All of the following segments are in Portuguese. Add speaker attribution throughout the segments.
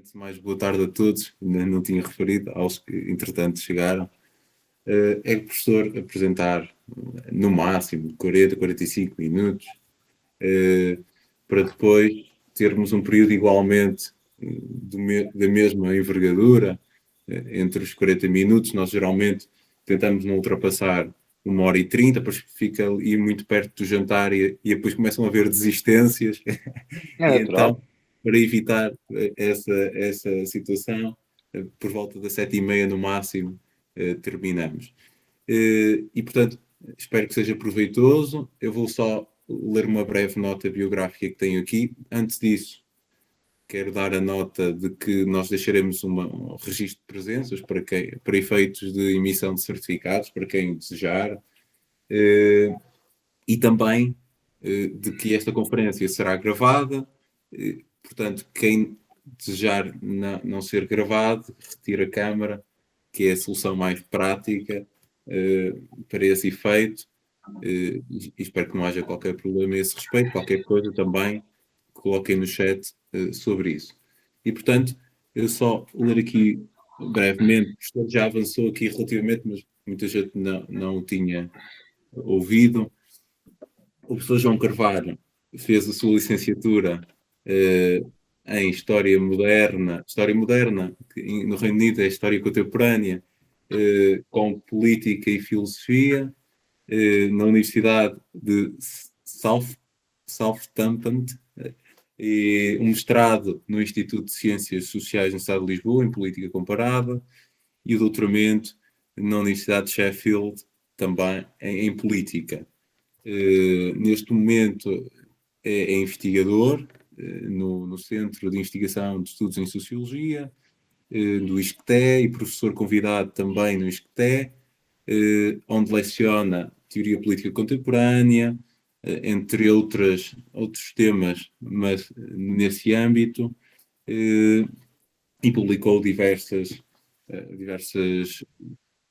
Speaker 1: Antes de mais, boa tarde a todos, ainda não tinha referido, aos que entretanto chegaram. É que o professor apresentar no máximo 40, 45 minutos, para depois termos um período igualmente da mesma envergadura, entre os 40 minutos. Nós geralmente tentamos não ultrapassar 1h30, depois fica ali muito perto do jantar e depois começam a haver desistências.
Speaker 2: É
Speaker 1: E
Speaker 2: natural.
Speaker 1: então, para evitar essa situação, por volta das 7h30 no máximo, terminamos. E, portanto, espero que seja proveitoso. Eu vou só ler uma breve nota biográfica que tenho aqui. Antes disso, quero dar a nota de que nós deixaremos um registro de presenças para efeitos de emissão de certificados, para quem desejar. E também de que esta conferência será gravada. Portanto, quem desejar não ser gravado, retire a câmara, que é a solução mais prática para esse efeito. E espero que não haja qualquer problema a esse respeito. Qualquer coisa também coloquem no chat sobre isso. E, portanto, eu só ler aqui brevemente, o professor já avançou aqui relativamente, mas muita gente não o tinha ouvido. O professor João Carvalho fez a sua licenciatura em História Moderna, que no Reino Unido é História Contemporânea, com Política e Filosofia, na Universidade de Southampton, e um mestrado no Instituto de Ciências Sociais no Estado de Lisboa, em Política Comparada, e o doutoramento na Universidade de Sheffield, também em Política. Neste momento é investigador no Centro de Investigação de Estudos em Sociologia, do ISCTE, e professor convidado também no ISCTE, onde leciona Teoria Política Contemporânea, entre outros temas, mas nesse âmbito, e publicou diversas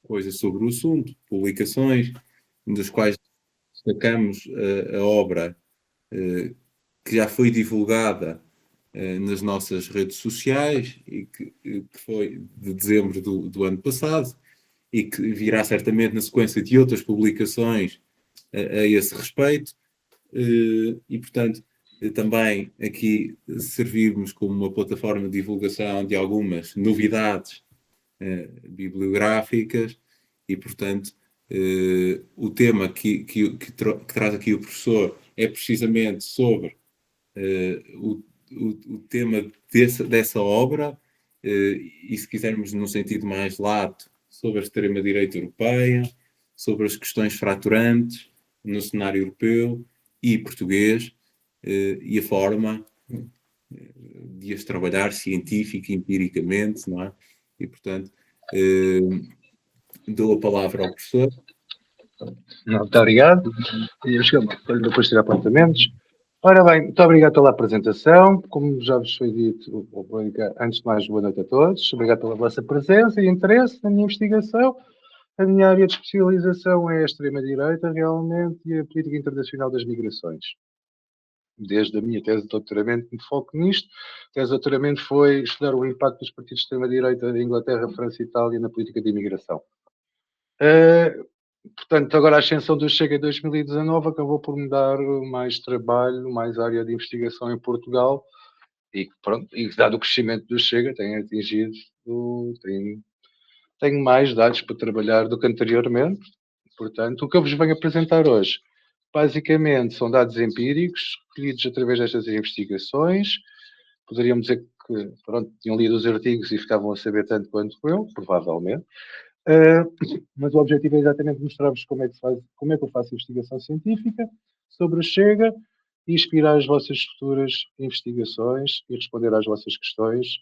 Speaker 1: coisas sobre o assunto, publicações, das quais destacamos a obra que já foi divulgada nas nossas redes sociais e que foi de dezembro do ano passado e que virá certamente na sequência de outras publicações a esse respeito. E, portanto, também aqui servimos como uma plataforma de divulgação de algumas novidades bibliográficas e, portanto, o tema que traz aqui o professor é precisamente sobre o tema dessa obra, e se quisermos num sentido mais lato, sobre a extrema-direita europeia, sobre as questões fraturantes no cenário europeu e português, e a forma de as trabalhar científica e empiricamente, não é? E, portanto, dou a palavra ao professor.
Speaker 2: Muito obrigado. Depois tirar apontamentos. Ora bem, muito obrigado pela apresentação. Como já vos foi dito, antes de mais, boa noite a todos. Obrigado pela vossa presença e interesse na minha investigação. A minha área de especialização é a extrema-direita, realmente, e a política internacional das migrações. Desde a minha tese de doutoramento me foco nisto. A tese de doutoramento foi estudar o impacto dos partidos de extrema-direita da Inglaterra, França e Itália na política de imigração. Portanto, agora a ascensão do Chega em 2019 acabou por me dar mais trabalho, mais área de investigação em Portugal e, pronto, e dado o crescimento do Chega, tenho mais dados para trabalhar do que anteriormente. Portanto, o que eu vos venho apresentar hoje, basicamente, são dados empíricos, recolhidos através destas investigações. Poderíamos dizer que, pronto, tinham lido os artigos e ficavam a saber tanto quanto eu, provavelmente. Mas o objetivo é exatamente mostrar-vos como é que eu faço investigação científica sobre o Chega e inspirar as vossas futuras investigações e responder às vossas questões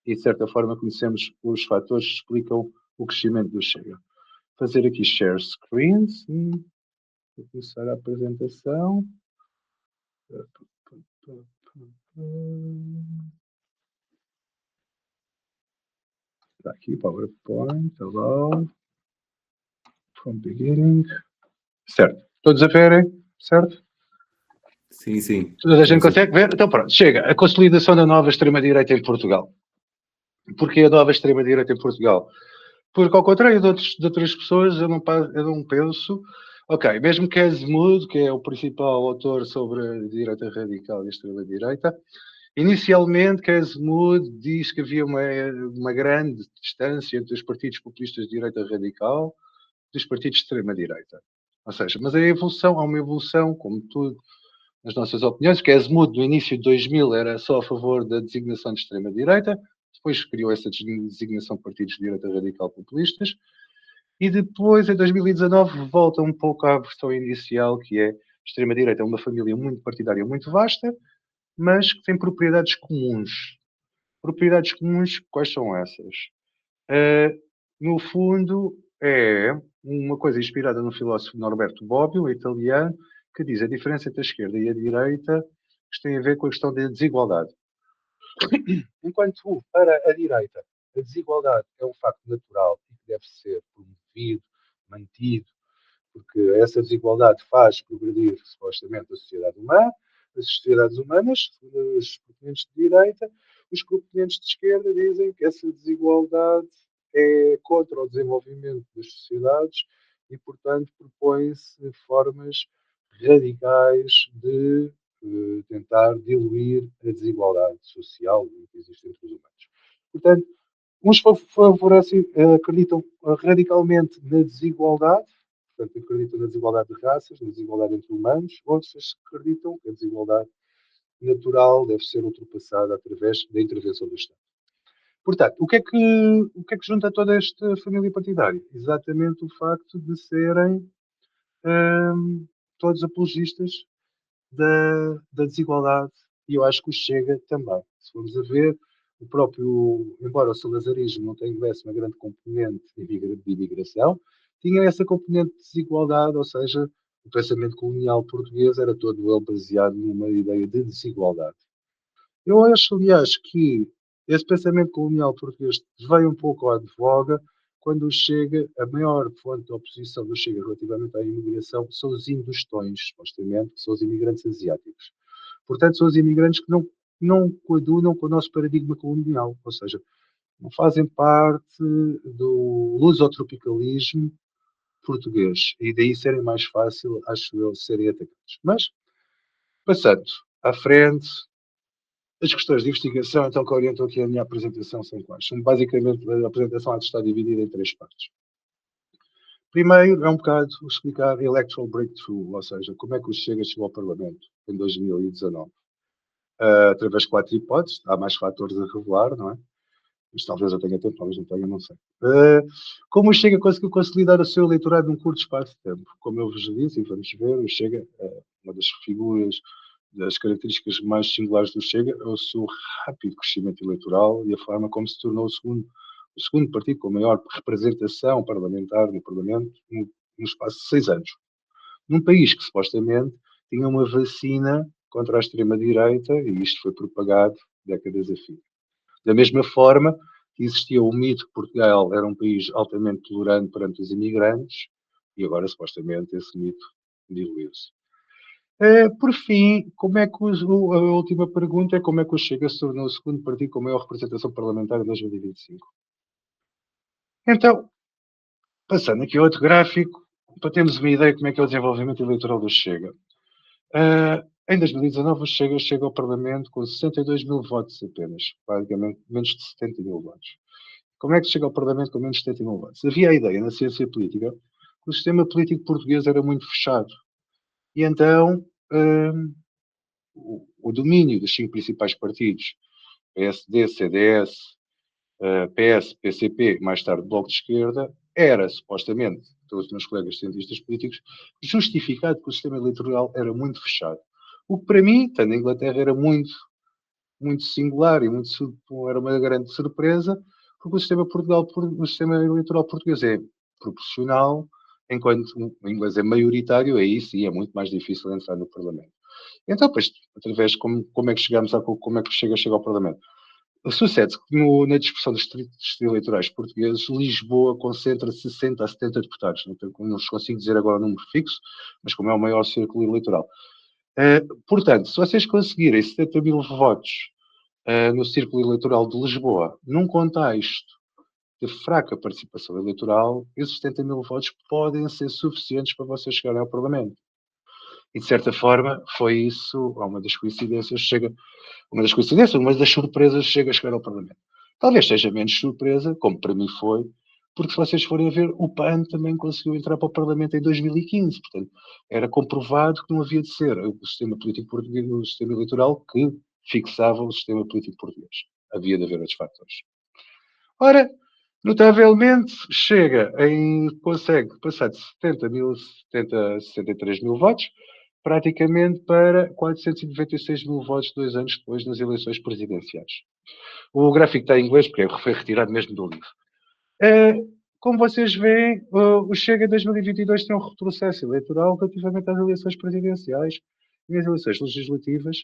Speaker 2: e, de certa forma, conhecemos os fatores que explicam o crescimento do Chega. Fazer aqui share screens. Vou começar a apresentação. Está aqui, PowerPoint, hello. From beginning. Certo. Todos a verem? Certo?
Speaker 1: Sim, sim.
Speaker 2: Toda a gente consegue ver? Então pronto, chega. A consolidação da nova extrema-direita em Portugal. Porquê a nova extrema-direita em Portugal? Porque, ao contrário de outras pessoas, eu não penso. Ok, mesmo que Azemude, que é o principal autor sobre a direita radical e a extrema-direita, inicialmente Azemude diz que havia uma grande distância entre os partidos populistas de direita radical e os partidos de extrema-direita. Ou seja, mas há uma evolução, como tudo, nas nossas opiniões, que Azemude, no início de 2000, era só a favor da designação de extrema-direita, depois criou essa designação de partidos de direita radical populistas, e depois, em 2019, volta um pouco à versão inicial, que é extrema-direita é uma família muito partidária, muito vasta, mas que tem propriedades comuns. Propriedades comuns, quais são essas? No fundo, é uma coisa inspirada no filósofo Norberto Bobbio, italiano, que diz a diferença entre a esquerda e a direita que tem a ver com a questão da desigualdade. Enquanto para a direita a desigualdade é um facto natural e que deve ser promovido, mantido, porque essa desigualdade faz progredir supostamente a sociedade humana, as sociedades humanas, segundo os proponentes de direita, os proponentes de esquerda dizem que essa desigualdade é contra o desenvolvimento das sociedades e, portanto, propõem-se formas radicais de tentar diluir a desigualdade social que existe entre os humanos. Portanto, uns favorecem, acreditam radicalmente na desigualdade, portanto, acreditam na desigualdade de raças, na desigualdade entre humanos, outros acreditam que a desigualdade natural deve ser ultrapassada através da intervenção do Estado. Portanto, o que é que junta toda esta família partidária? Exatamente o facto de serem todos apologistas da desigualdade, e eu acho que o Chega também. Se formos a ver, o próprio, embora o salazarismo não tivesse uma grande componente de imigração, tinha essa componente de desigualdade, ou seja, o pensamento colonial português era todo ele baseado numa ideia de desigualdade. Eu acho, aliás, que esse pensamento colonial português veio um pouco à de voga quando Chega, a maior fonte de oposição do Chega relativamente à imigração são os indostões, supostamente, que são os imigrantes asiáticos. Portanto, são os imigrantes que não coadunam com o nosso paradigma colonial, ou seja, não fazem parte do lusotropicalismo português, e daí serem mais fácil, acho eu, serem atacados. Mas, passando à frente, as questões de investigação, então, que orientam aqui a minha apresentação são quais? São basicamente, a apresentação há de estar dividida em 3 partes. Primeiro, é um bocado explicar electoral breakthrough, ou seja, como é que o Chega chegou ao Parlamento em 2019. Através de 4 hipóteses, há mais fatores a revelar, não é? Mas talvez eu tenha tempo, talvez não tenha, não sei. Como o Chega conseguiu consolidar o seu eleitorado num curto espaço de tempo? Como eu vos disse, e vamos ver, o Chega é uma das figuras, das características mais singulares do Chega, é o seu rápido crescimento eleitoral e a forma como se tornou o segundo partido com maior representação parlamentar no Parlamento no espaço de 6 anos. Num país que supostamente tinha uma vacina contra a extrema-direita, e isto foi propagado décadas a fio. Da mesma forma, existia o mito que Portugal era um país altamente tolerante perante os imigrantes, e agora, supostamente, esse mito diluiu-se. Por fim, a última pergunta é como é que o Chega se tornou o segundo partido com maior representação parlamentar em 2025? Então, passando aqui a outro gráfico, para termos uma ideia de como é que é o desenvolvimento eleitoral do Chega. Em 2019, o Chega chega ao Parlamento com 62 mil votos apenas, praticamente menos de 70 mil votos. Como é que se chega ao Parlamento com menos de 70 mil votos? Havia a ideia na ciência política que o sistema político português era muito fechado. E então, o domínio dos 5 principais partidos, PSD, CDS, PS, PCP, mais tarde Bloco de Esquerda, era, supostamente, pelos meus colegas cientistas políticos, justificado que o sistema eleitoral era muito fechado. O que para mim, estando na Inglaterra, era muito singular e era uma grande surpresa, porque o sistema eleitoral português é proporcional, enquanto o inglês é maioritário, aí sim é muito mais difícil entrar no Parlamento. Então, pois, através de como é que chegamos como é que chega ao Parlamento? Sucede que na dispersão dos distritos eleitorais portugueses, Lisboa concentra 60 a 70 deputados. Não vos consigo dizer agora o número fixo, mas como é o maior círculo eleitoral. Portanto, se vocês conseguirem 70 mil votos no Círculo Eleitoral de Lisboa, num contexto de fraca participação eleitoral, esses 70 mil votos podem ser suficientes para você chegar ao Parlamento. E, de certa forma, foi isso, uma das coincidências, uma das surpresas chega a chegar ao Parlamento. Talvez seja menos surpresa, como para mim foi, porque se vocês forem a ver, o PAN também conseguiu entrar para o Parlamento em 2015. Portanto, era comprovado que não havia de ser o sistema político português, o sistema eleitoral, que fixava o sistema político português. Havia de haver outros fatores. Ora, notavelmente, consegue passar de 63 mil votos, praticamente para 496 mil votos 2 anos depois nas eleições presidenciais. O gráfico está em inglês porque foi retirado mesmo do livro. Como vocês veem, o Chega em 2022 tem um retrocesso eleitoral relativamente às eleições presidenciais e às eleições legislativas.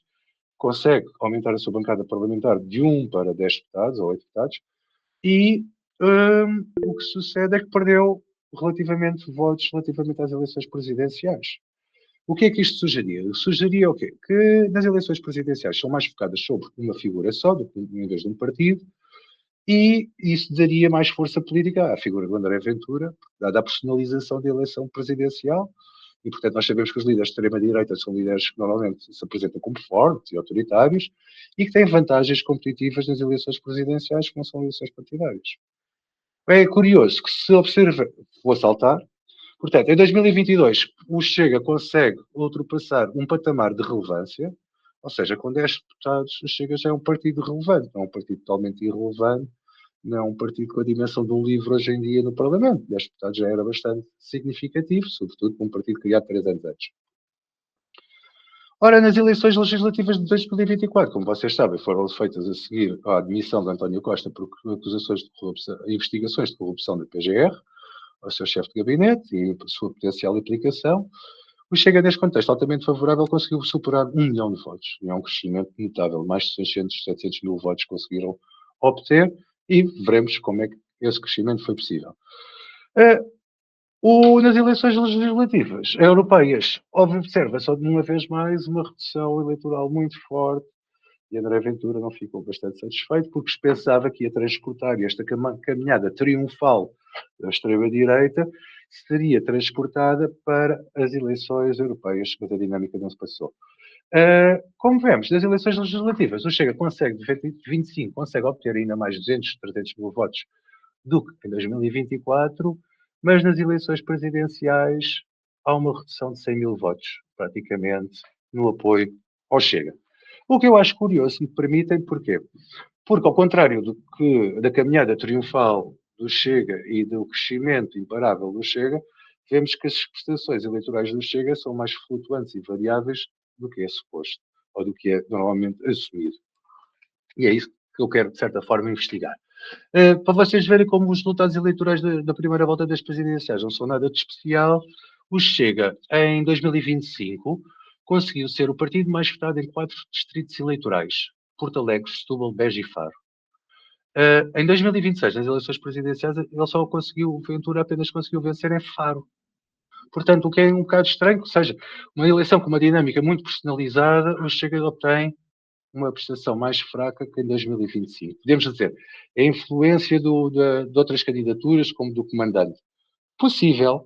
Speaker 2: Consegue aumentar a sua bancada parlamentar de 1 para 10 deputados ou 8 deputados e o que sucede é que perdeu votos relativamente às eleições presidenciais. O que é que isto sugeria? Sugeria o quê? Que nas eleições presidenciais são mais focadas sobre uma figura só, em vez de um partido, e isso daria mais força política à figura de André Ventura, dada a personalização da eleição presidencial, e portanto nós sabemos que os líderes de extrema-direita são líderes que normalmente se apresentam como fortes e autoritários, e que têm vantagens competitivas nas eleições presidenciais, que não são eleições partidárias. É curioso que se observa, vou saltar, portanto, em 2022, o Chega consegue ultrapassar um patamar de relevância, ou seja, com 10 deputados, o Chega já é um partido relevante, não é um partido totalmente irrelevante, não é um partido com a dimensão de um livro hoje em dia no Parlamento. 10 deputados já era bastante significativo, sobretudo para um partido criado 3 anos antes. Ora, nas eleições legislativas de 2024, como vocês sabem, foram feitas a seguir à admissão de António Costa por acusações de corrupção, investigações de corrupção da PGR, ao seu chefe de gabinete e a sua potencial aplicação. O Chega, neste contexto altamente favorável, conseguiu superar 1 milhão de votos. E é um crescimento notável. Mais de 600, 700 mil votos conseguiram obter e veremos como é que esse crescimento foi possível. Nas eleições legislativas europeias, observa-se de uma vez mais uma redução eleitoral muito forte e André Ventura não ficou bastante satisfeito porque pensava que ia transportar esta caminhada triunfal da extrema-direita seria transportada para as eleições europeias, mas a dinâmica não se passou. Como vemos, nas eleições legislativas, o Chega consegue, de 25, consegue obter ainda mais 200, 300 mil votos do que em 2024, mas nas eleições presidenciais há uma redução de 100 mil votos, praticamente, no apoio ao Chega. O que eu acho curioso, se me permitem, porquê? Porque, ao contrário da caminhada triunfal do Chega e do crescimento imparável do Chega, vemos que as prestações eleitorais do Chega são mais flutuantes e variáveis do que é suposto, ou do que é normalmente assumido. E é isso que eu quero, de certa forma, investigar. Para vocês verem como os resultados eleitorais da primeira volta das presidenciais não são nada de especial, o Chega, em 2025, conseguiu ser o partido mais votado em 4 distritos eleitorais: Porto Alegre, Setúbal, Beja e Faro. Em 2026, nas eleições presidenciais, o Ventura apenas conseguiu vencer em Faro. Portanto, o que é um bocado estranho, ou seja, uma eleição com uma dinâmica muito personalizada, o Chega obtém uma prestação mais fraca que em 2025. Podemos dizer, a influência de outras candidaturas, como do comandante. Possível.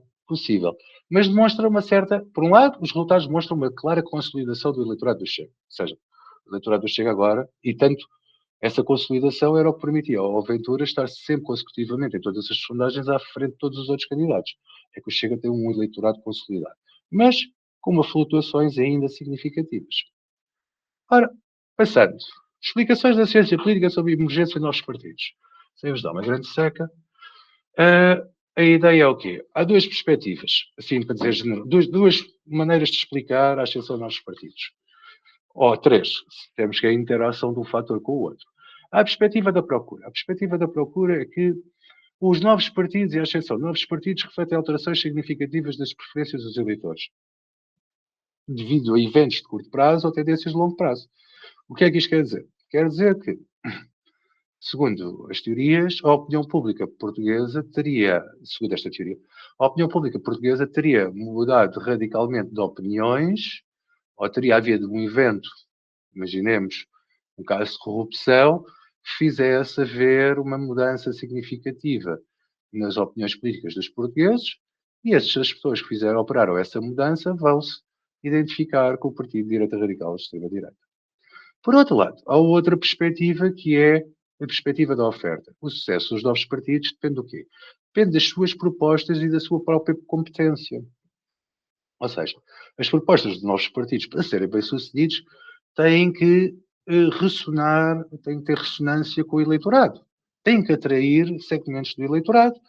Speaker 2: Mas demonstra uma certa... Por um lado, os resultados demonstram uma clara consolidação do eleitorado do Chega. Ou seja, o eleitorado do Chega agora, e tanto essa consolidação era o que permitia ao Ventura estar sempre consecutivamente em todas as sondagens à frente de todos os outros candidatos. É que o Chega tem um eleitorado consolidado. Mas com uma flutuações ainda significativas. Ora, passando. Explicações da ciência política sobre a emergência de novos partidos. Sem vos dar uma grande seca. A ideia é o quê? Há duas perspectivas, assim para dizer duas maneiras de explicar a ascensão de novos partidos. Ou três, se temos que a interação de um fator com o outro. Há a perspectiva da procura. A perspectiva da procura é que os novos partidos e a ascensão de novos partidos refletem alterações significativas das preferências dos eleitores, devido a eventos de curto prazo ou tendências de longo prazo. O que é que isto quer dizer? Quer dizer que, segundo as teorias, a opinião pública portuguesa teria, segundo esta teoria, a opinião pública portuguesa teria mudado radicalmente de opiniões, ou teria havido um evento, imaginemos, um caso de corrupção, fizesse haver uma mudança significativa nas opiniões políticas dos portugueses, e essas pessoas que operaram essa mudança vão-se identificar com o Partido de Direita Radical de Extrema-Direita. Por outro lado, há outra perspectiva que é a perspectiva da oferta. O sucesso dos novos partidos depende do quê? Depende das suas propostas e da sua própria competência. Ou seja, as propostas de novos partidos, para serem bem-sucedidos, têm que ressonar, têm que ter ressonância com o eleitorado. Têm que atrair segmentos do eleitorado.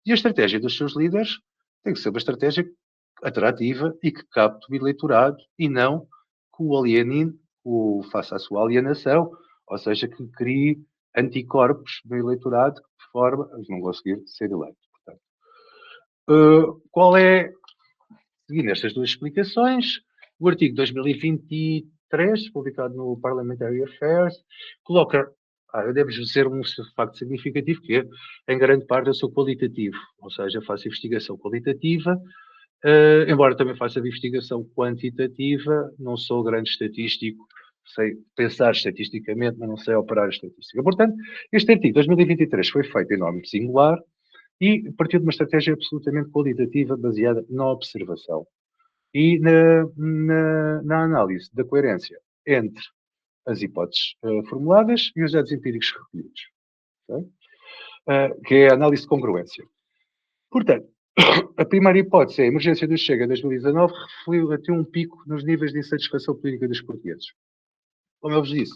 Speaker 2: E a estratégia dos seus líderes tem que ser uma estratégia atrativa e que capte o eleitorado e não que o aliene, faça a sua alienação, ou seja, que crie anticorpos no eleitorado de forma a não conseguir ser eleito. Portanto, qual é, seguindo estas duas explicações, o artigo 2023, publicado no Parliamentary Affairs, coloca, eu devo dizer um facto significativo, que é, em grande parte, eu sou qualitativo, ou seja, faço investigação qualitativa, embora também faça investigação quantitativa, não sou grande estatístico, sei pensar estatisticamente, mas não sei operar estatística. Portanto, este artigo 2023 foi feito em nome singular e partiu de uma estratégia absolutamente qualitativa baseada na observação e na análise da coerência entre as hipóteses formuladas e os dados empíricos recolhidos. Okay? Que é a análise de congruência. Portanto, a primeira hipótese é a emergência do Chega em 2019 refletiu um pico nos níveis de insatisfação política dos portugueses. Como eu vos disse,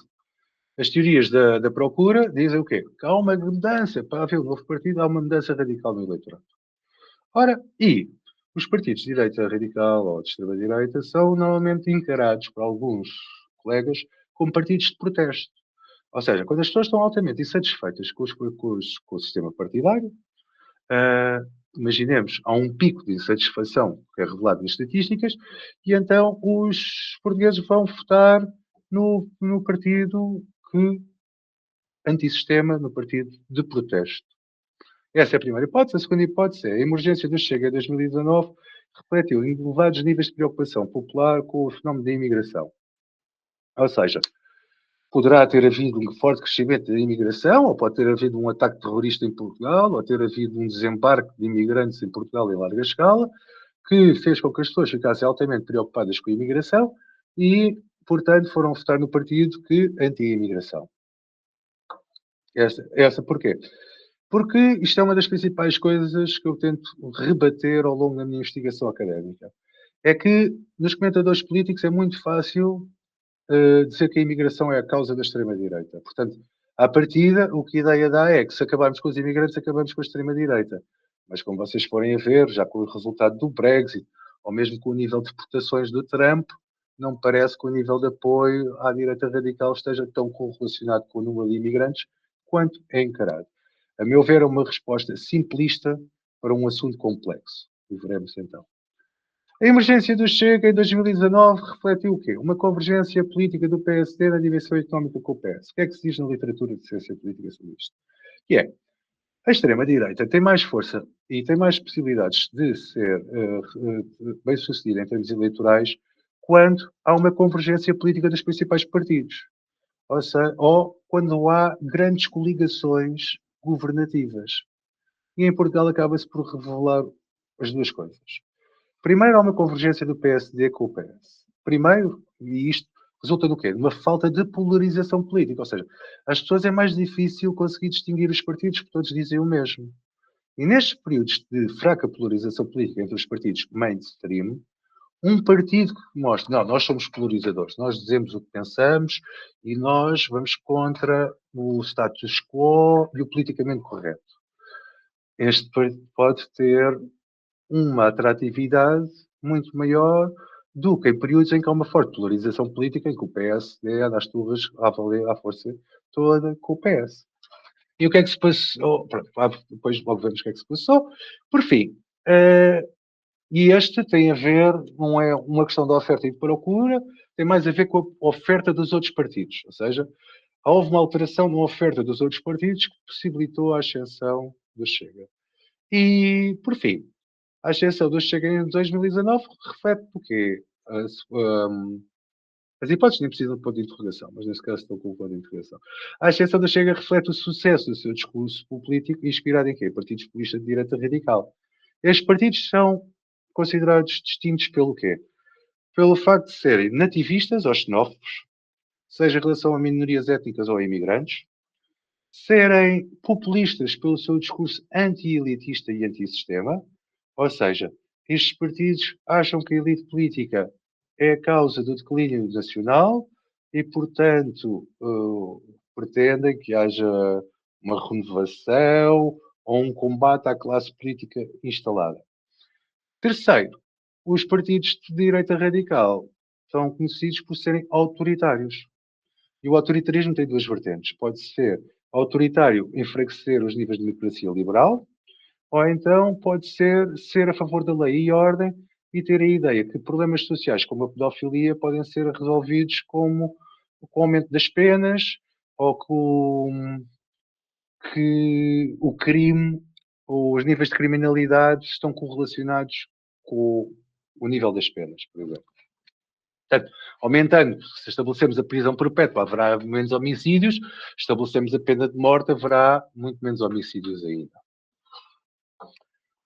Speaker 2: as teorias da procura dizem o quê? Que há uma mudança, para haver um novo partido, há uma mudança radical no eleitorado. Ora, e os partidos de direita radical ou de extrema-direita são normalmente encarados por alguns colegas como partidos de protesto. Ou seja, quando as pessoas estão altamente insatisfeitas com o sistema partidário, imaginemos, há um pico de insatisfação que é revelado nas estatísticas, e então os portugueses vão votar no partido antissistema, no partido de protesto. Essa é a primeira hipótese. A segunda hipótese é a emergência do Chega em 2019 refletiu elevados níveis de preocupação popular com o fenómeno da imigração. Ou seja, poderá ter havido um forte crescimento da imigração, ou pode ter havido um ataque terrorista em Portugal, ou ter havido um desembarque de imigrantes em Portugal em larga escala, que fez com que as pessoas ficassem altamente preocupadas com a imigração e, portanto, foram votar no partido que anti-imigração. Essa porquê? Porque isto é uma das principais coisas que eu tento rebater ao longo da minha investigação académica. É que nos comentadores políticos é muito fácil dizer que a imigração é a causa da extrema-direita. Portanto, à partida, o que a ideia dá é que se acabarmos com os imigrantes, acabamos com a extrema-direita. Mas como vocês forem a ver, já com o resultado do Brexit, ou mesmo com o nível de votações do Trump, não me parece que o nível de apoio à direita radical esteja tão correlacionado com o número de imigrantes quanto é encarado. A meu ver, é uma resposta simplista para um assunto complexo. E veremos então. A emergência do Chega em 2019 refletiu o quê? Uma convergência política do PSD na dimensão económica com o PS. O que é que se diz na literatura de ciência política sobre isto? Que é, a extrema-direita tem mais força e tem mais possibilidades de ser bem-sucedida em termos eleitorais quando há uma convergência política dos principais partidos. Ou quando há grandes coligações governativas. E em Portugal acaba-se por revelar as duas coisas. Primeiro, há uma convergência do PSD com o PS. Primeiro, e isto resulta do quê? De uma falta de polarização política. Ou seja, as pessoas é mais difícil conseguir distinguir os partidos porque todos dizem o mesmo. E nestes períodos de fraca polarização política entre os partidos mainstream, um partido que mostra, não, nós somos polarizadores, nós dizemos o que pensamos e nós vamos contra o status quo e o politicamente correto. Este pode ter uma atratividade muito maior do que em períodos em que há uma forte polarização política, em que o PSD anda às turras a valer a força toda com o PS. E o que é que se passou? Pronto, depois logo vemos o que é que se passou. Por fim, e este tem a ver, não é uma questão de oferta e de procura, tem mais a ver com a oferta dos outros partidos. Ou seja, houve uma alteração na oferta dos outros partidos que possibilitou a ascensão do Chega. E, por fim, a ascensão do Chega em 2019 reflete o quê? As hipóteses nem precisam de ponto de interrogação, mas nesse caso estou com o ponto de interrogação. A ascensão da Chega reflete o sucesso do seu discurso político inspirado em quê? Partidos populistas de direita radical. Estes partidos são considerados distintos pelo quê? Pelo facto de serem nativistas ou xenófobos, seja em relação a minorias étnicas ou a imigrantes, serem populistas pelo seu discurso anti-elitista e anti-sistema, ou seja, estes partidos acham que a elite política é a causa do declínio nacional e, portanto, pretendem que haja uma renovação ou um combate à classe política instalada. Terceiro, os partidos de direita radical são conhecidos por serem autoritários. E o autoritarismo tem duas vertentes. Pode ser autoritário, enfraquecer os níveis de democracia liberal, ou então pode ser a favor da lei e ordem e ter a ideia que problemas sociais como a pedofilia podem ser resolvidos com o aumento das penas ou que o crime ou os níveis de criminalidade estão correlacionados com o nível das penas, por exemplo. Portanto, aumentando, se estabelecemos a prisão perpétua, haverá menos homicídios, estabelecemos a pena de morte, haverá muito menos homicídios ainda.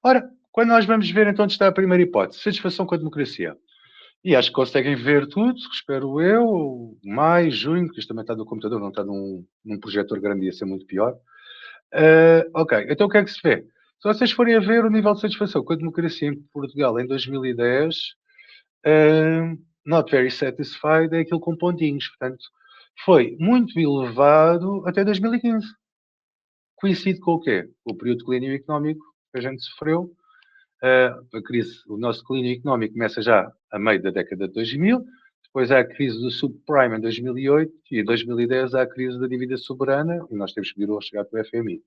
Speaker 2: Ora, quando nós vamos ver então onde está a primeira hipótese, satisfação com a democracia. E acho que conseguem ver tudo, espero eu, maio, junho, porque isto também está no computador, não está num projetor grande, ia ser muito pior. Ok, então o que é que se vê? Se vocês forem a ver o nível de satisfação com a democracia em Portugal em 2010, not very satisfied é aquilo com pontinhos. Portanto, foi muito elevado até 2015. Coincide com o quê? O período de declínio económico que a gente sofreu. A crise, o nosso declínio económico começa já a meio da década de 2000, depois há a crise do subprime em 2008 e em 2010 há a crise da dívida soberana e nós temos que vir a chegar para o FMI.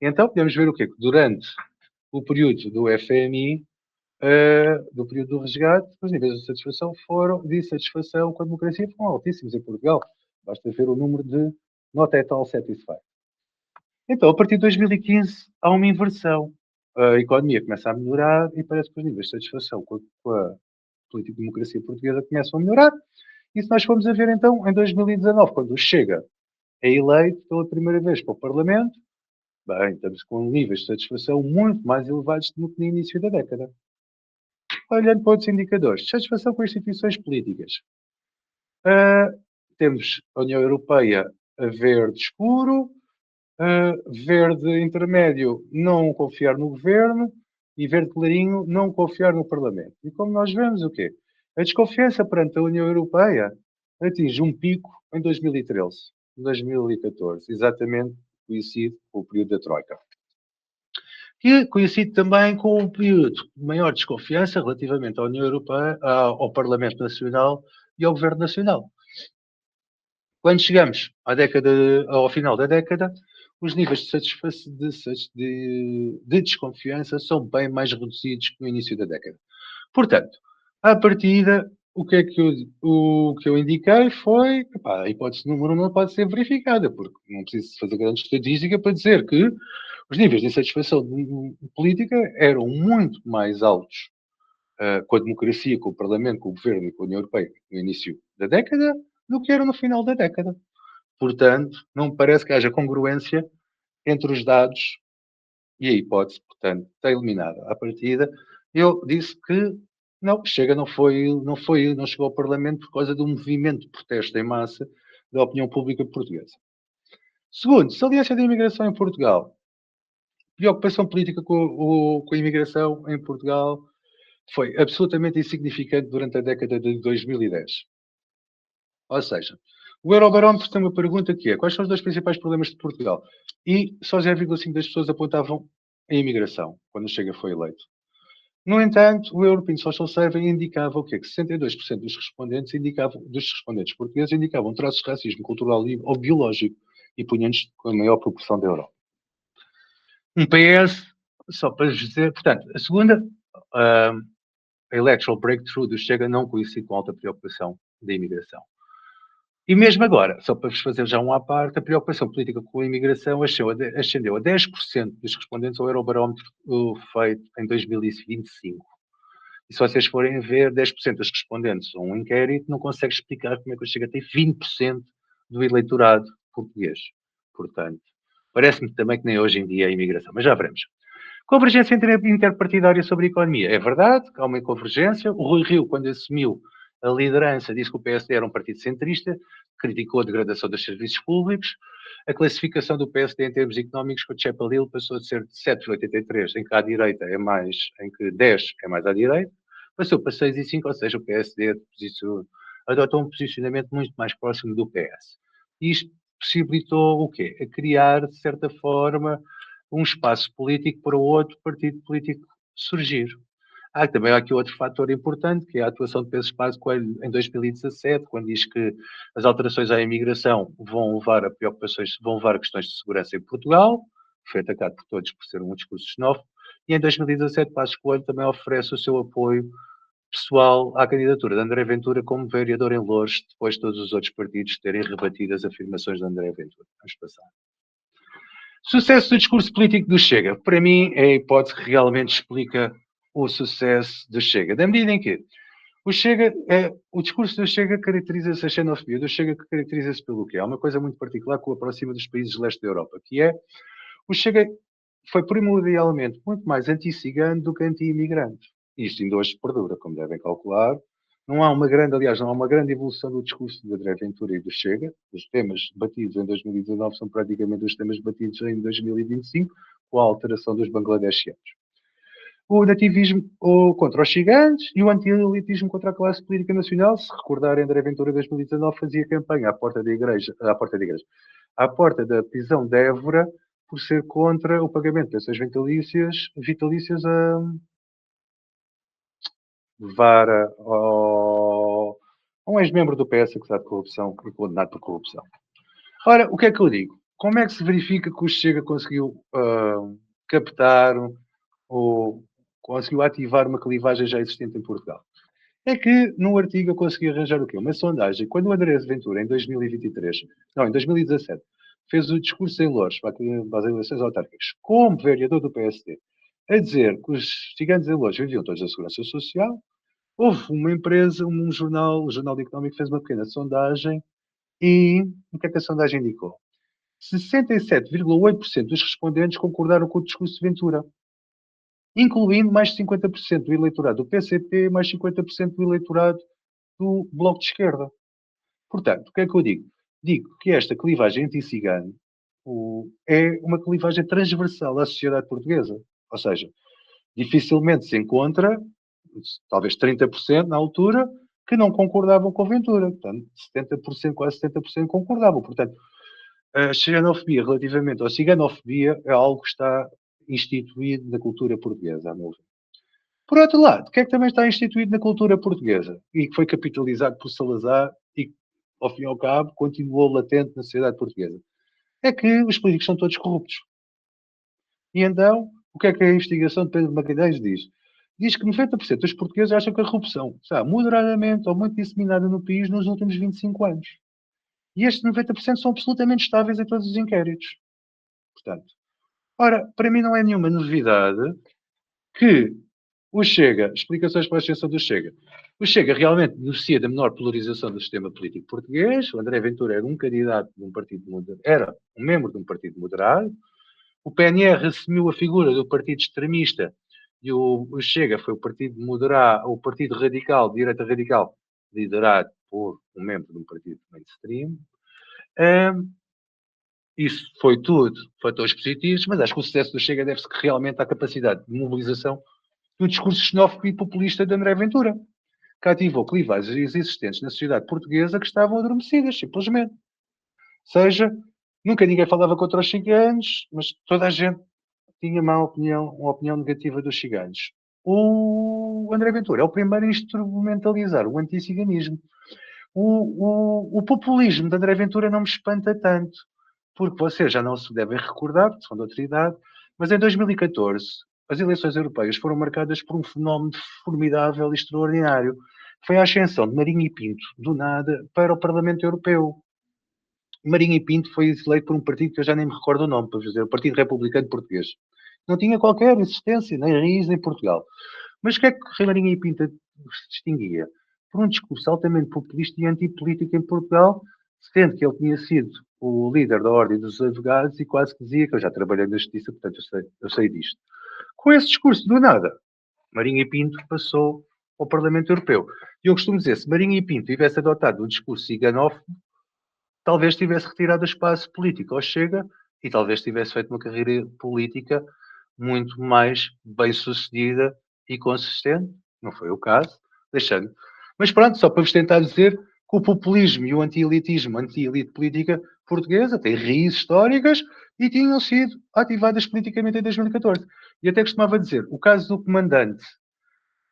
Speaker 2: Então, podemos ver o quê? Que durante o período do FMI, do período do resgate, os níveis de satisfação de satisfação com a democracia foram altíssimos em Portugal. Basta ver o número de not at all satisfied. Então, a partir de 2015, há uma inversão. A economia começa a melhorar e parece que os níveis de satisfação com a política de democracia portuguesa começam a melhorar. E se nós formos a ver, então, em 2019, quando o Chega é eleito pela primeira vez para o Parlamento, bem, estamos com níveis de satisfação muito mais elevados do que no início da década. Olhando para outros indicadores, satisfação com instituições políticas. Temos a União Europeia a verde escuro, verde intermédio, não confiar no governo, e verde clarinho, não confiar no Parlamento. E como nós vemos, o quê? A desconfiança perante a União Europeia atinge um pico em 2013, 2014, exatamente coincide com o período da Troika. E coincide também com o período de maior desconfiança relativamente à União Europeia, ao Parlamento Nacional e ao Governo Nacional. Quando chegamos ao final da década, os níveis de desconfiança são bem mais reduzidos que no início da década. Portanto, à partida, o que eu indiquei foi a hipótese número 1 não pode ser verificada, porque não preciso fazer grande estatística para dizer que os níveis de insatisfação política eram muito mais altos com a democracia, com o Parlamento, com o Governo e com a União Europeia no início da década do que eram no final da década. Portanto, não me parece que haja congruência entre os dados e a hipótese, portanto, está eliminada. À partida, eu disse que não, Chega não chegou ao Parlamento por causa do movimento de protesto em massa da opinião pública portuguesa. Segundo, saliência da imigração em Portugal. Preocupação política com a imigração em Portugal foi absolutamente insignificante durante a década de 2010. Ou seja, o Eurobarómetro tem uma pergunta que é: quais são os dois principais problemas de Portugal? E só 0,5% das pessoas apontavam a imigração, quando o Chega foi eleito. No entanto, o European Social Survey indicava o quê? Que 62% dos respondentes portugueses indicavam traços de racismo cultural ou biológico e punham-nos com a maior proporção da Europa. Um PS, só para dizer, portanto, a segunda, a electoral breakthrough do Chega não coincide com alta preocupação da imigração. E mesmo agora, só para vos fazer já um à parte, a preocupação política com a imigração ascendeu a 10% dos respondentes ao Eurobarómetro feito em 2025. E se vocês forem ver, 10% dos respondentes a um inquérito não consegue explicar como é que o Chega tem 20% do eleitorado português. Portanto, parece-me também que nem hoje em dia é a imigração, mas já veremos. Convergência interpartidária sobre a economia. É verdade que há uma convergência. O Rui Rio, quando assumiu a liderança, disse que o PSD era um partido centrista, criticou a degradação dos serviços públicos. A classificação do PSD em termos económicos com o Chapalil passou de ser de 7,83, em que à direita é mais, em que 10 é mais à direita, passou para 6,5, ou seja, o PSD adotou um posicionamento muito mais próximo do PS. Isto possibilitou o quê? A criar, de certa forma, um espaço político para outro partido político surgir. Também há aqui outro fator importante, que é a atuação de Pedro Passos Coelho em 2017, quando diz que as alterações à imigração vão levar a preocupações, vão levar a questões de segurança em Portugal, foi atacado por todos por ser um discurso xenófobo, e em 2017 Passos Coelho também oferece o seu apoio pessoal à candidatura de André Ventura como vereador em Loures, depois de todos os outros partidos terem rebatido as afirmações de André Ventura. Vamos passar. Sucesso do discurso político do Chega. Para mim, é a hipótese que realmente explica o sucesso do Chega. Da medida em que o discurso do Chega caracteriza-se, a xenofobia do Chega caracteriza-se pelo quê? Há uma coisa muito particular que o aproxima dos países do leste da Europa, que é o Chega foi primordialmente muito mais anti-cigano do que anti-imigrante. Isto ainda hoje perdura, como devem calcular. Não há uma grande evolução do discurso de André Ventura e do Chega. Os temas debatidos em 2019 são praticamente os temas debatidos em 2025, com a alteração dos bangladeshianos. O nativismo contra os ciganos e o anti-elitismo contra a classe política nacional. Se recordarem, André Ventura em 2019 fazia campanha à porta da prisão de Évora, por ser contra o pagamento de pensões vitalícias a vara a um ex-membro do PS acusado de corrupção e condenado por corrupção. Ora, o que é que eu digo? Como é que se verifica que o Chega conseguiu captar ou conseguiu ativar uma clivagem já existente em Portugal? É que no artigo eu consegui arranjar o quê? Uma sondagem. Quando o André Ventura, em 2017, fez o discurso em Loures para as eleições autárquicas, como vereador do PSD, a dizer que os ciganos em Loures viviam todos da segurança social, houve uma empresa, o Jornal Económico fez uma pequena sondagem e o que é que a sondagem indicou? 67,8% dos respondentes concordaram com o discurso de Ventura, incluindo mais de 50% do eleitorado do PCP e mais de 50% do eleitorado do Bloco de Esquerda. Portanto, o que é que eu digo? Digo que esta clivagem anti-cigano é uma clivagem transversal à sociedade portuguesa. Ou seja, dificilmente se encontra, talvez 30% na altura, que não concordavam com a Ventura. Portanto, 70%, quase 70% concordavam. Portanto, a xenofobia relativamente à ciganofobia é algo que está instituído na cultura portuguesa, a meu ver. Por outro lado, o que é que também está instituído na cultura portuguesa e que foi capitalizado por Salazar e que, ao fim e ao cabo, continuou latente na sociedade portuguesa? É que os políticos são todos corruptos. E então, o que é que a investigação de Pedro Magalhães diz? Diz que 90% dos portugueses acham que a corrupção está moderadamente ou muito disseminada no país nos últimos 25 anos. E estes 90% são absolutamente estáveis em todos os inquéritos. Portanto, ora, para mim não é nenhuma novidade que o Chega, explicações para a extensão do Chega. O Chega realmente beneficia da menor polarização do sistema político português. O André Ventura era um candidato de um partido moderado, era um membro de um partido moderado. O PNR assumiu a figura do partido extremista e o Chega foi o partido moderado, o partido radical, direita radical, liderado por um membro de um partido mainstream. Isso foi tudo fatores positivos, mas acho que o sucesso do Chega deve-se realmente à capacidade de mobilização do discurso xenófobo e populista de André Ventura, que ativou clivagens existentes na sociedade portuguesa que estavam adormecidas, simplesmente. Ou seja, nunca ninguém falava contra os ciganos, mas toda a gente tinha uma opinião negativa dos ciganos. O André Ventura é o primeiro a instrumentalizar o anticiganismo. O populismo de André Ventura não me espanta tanto, porque vocês já não se devem recordar, porque são de outra idade, mas em 2014 as eleições europeias foram marcadas por um fenómeno formidável e extraordinário. Foi a ascensão de Marinho e Pinto, do nada, para o Parlamento Europeu. Marinho e Pinto foi eleito por um partido que eu já nem me recordo o nome, para dizer, o Partido Republicano Português. Não tinha qualquer existência, nem raiz em Portugal. Mas o que é que Rei Marinho e Pinto se distinguia? Por um discurso altamente populista e antipolítico em Portugal, sendo que ele tinha sido o líder da Ordem dos Advogados e quase que dizia que eu já trabalhei na Justiça, portanto eu sei disto. Com esse discurso, do nada, Marinho e Pinto passou ao Parlamento Europeu. E eu costumo dizer, se Marinho e Pinto tivesse adotado um discurso ciganófobo, talvez tivesse retirado o espaço político ao Chega e talvez tivesse feito uma carreira política muito mais bem-sucedida e consistente. Não foi o caso, deixando. Mas pronto, só para vos tentar dizer que o populismo e o anti-elitismo, a anti-elite política portuguesa têm raízes históricas e tinham sido ativadas politicamente em 2014. E até costumava dizer, o caso do comandante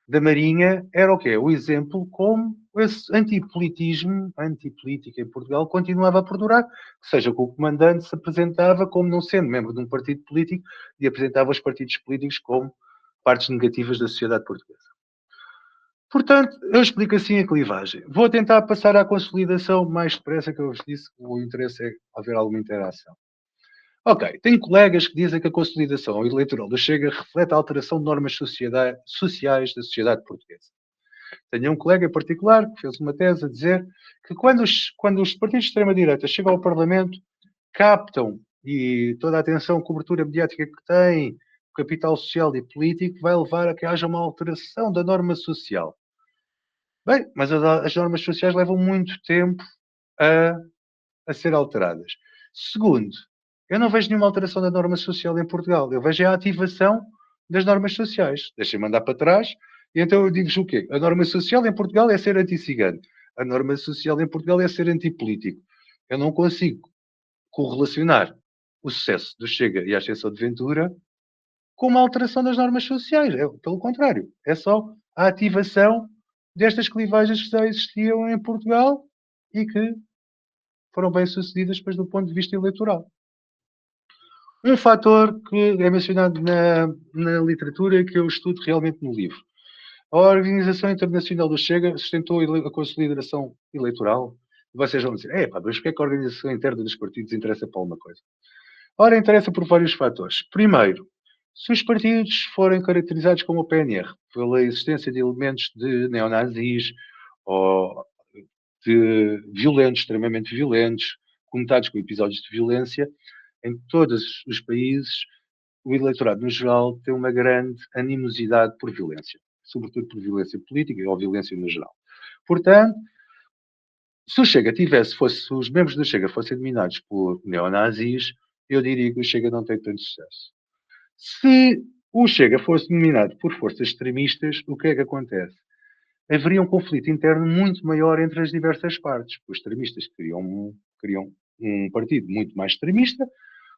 Speaker 2: da Marinha era o quê? O exemplo como esse antipolitismo, antipolítica em Portugal continuava a perdurar, ou seja, que o comandante se apresentava como não sendo membro de um partido político e apresentava os partidos políticos como partes negativas da sociedade portuguesa. Portanto, eu explico assim a clivagem. Vou tentar passar à consolidação mais depressa, que eu vos disse que o interesse é haver alguma interação. Ok, tenho colegas que dizem que a consolidação eleitoral do Chega reflete a alteração de normas sociais da sociedade portuguesa. Tenho um colega em particular que fez uma tese a dizer que quando os partidos de extrema-direita chegam ao Parlamento, captam e toda a atenção, cobertura mediática que têm, o capital social e político, vai levar a que haja uma alteração da norma social. Bem, mas as normas sociais levam muito tempo a ser alteradas. Segundo, eu não vejo nenhuma alteração da norma social em Portugal. Eu vejo a ativação das normas sociais. Deixem-me andar para trás. E então eu digo-vos o quê? A norma social em Portugal é ser anti-cigano. A norma social em Portugal é ser antipolítico. Eu não consigo correlacionar o sucesso do Chega e a ascensão de Ventura com uma alteração das normas sociais. Pelo contrário, é só a ativação destas clivagens que já existiam em Portugal e que foram bem-sucedidas depois do ponto de vista eleitoral. Um fator que é mencionado na literatura e que eu estudo realmente no livro. A Organização Internacional do Chega sustentou a consolidação eleitoral. E vocês vão dizer, mas porquê é que a organização interna dos partidos interessa para alguma coisa? Ora, interessa por vários fatores. Primeiro, se os partidos forem caracterizados como o PNR, pela existência de elementos de neonazis ou de violentos, extremamente violentos, conotados com episódios de violência, em todos os países, o eleitorado no geral tem uma grande animosidade por violência, sobretudo por violência política ou violência no geral. Portanto, se o Chega se os membros do Chega fossem dominados por neonazis, eu diria que o Chega não tem tanto sucesso. Se o Chega fosse dominado por forças extremistas, o que é que acontece? Haveria um conflito interno muito maior entre as diversas partes. Os extremistas queriam um partido muito mais extremista,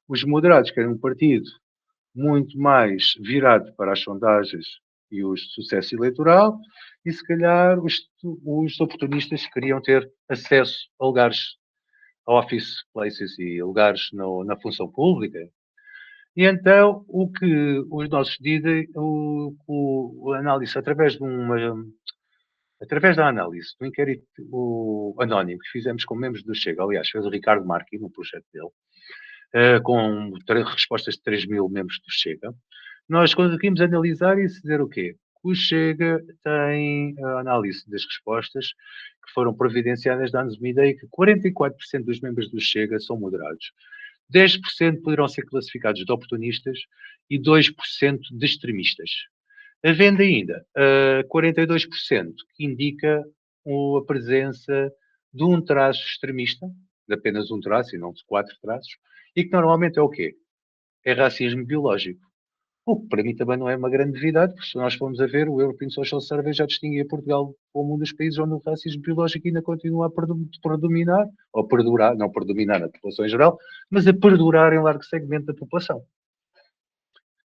Speaker 2: os moderados querem um partido muito mais virado para as sondagens e o sucesso eleitoral, e se calhar os oportunistas queriam ter acesso a lugares, a office places e lugares na função pública. E então, o que os nossos dizem, a análise, através da análise do inquérito anónimo que fizemos com membros do Chega, aliás, fez o Ricardo Marchi no projeto dele, com respostas de 3.000 membros do Chega, nós conseguimos analisar e dizer o quê? O Chega tem a análise das respostas que foram providenciadas, dando-nos uma ideia que 44% dos membros do Chega são moderados. 10% poderão ser classificados de oportunistas e 2% de extremistas. Havendo ainda 42% que indica a presença de um traço extremista, de apenas um traço e não de 4 traços, e que normalmente é o quê? É racismo biológico. O que para mim também não é uma grande novidade, porque se nós formos a ver, o European Social Survey já distinguia Portugal como um dos países onde o racismo biológico ainda continua a predominar, ou perdurar, não predominar na população em geral, mas a perdurar em largo segmento da população.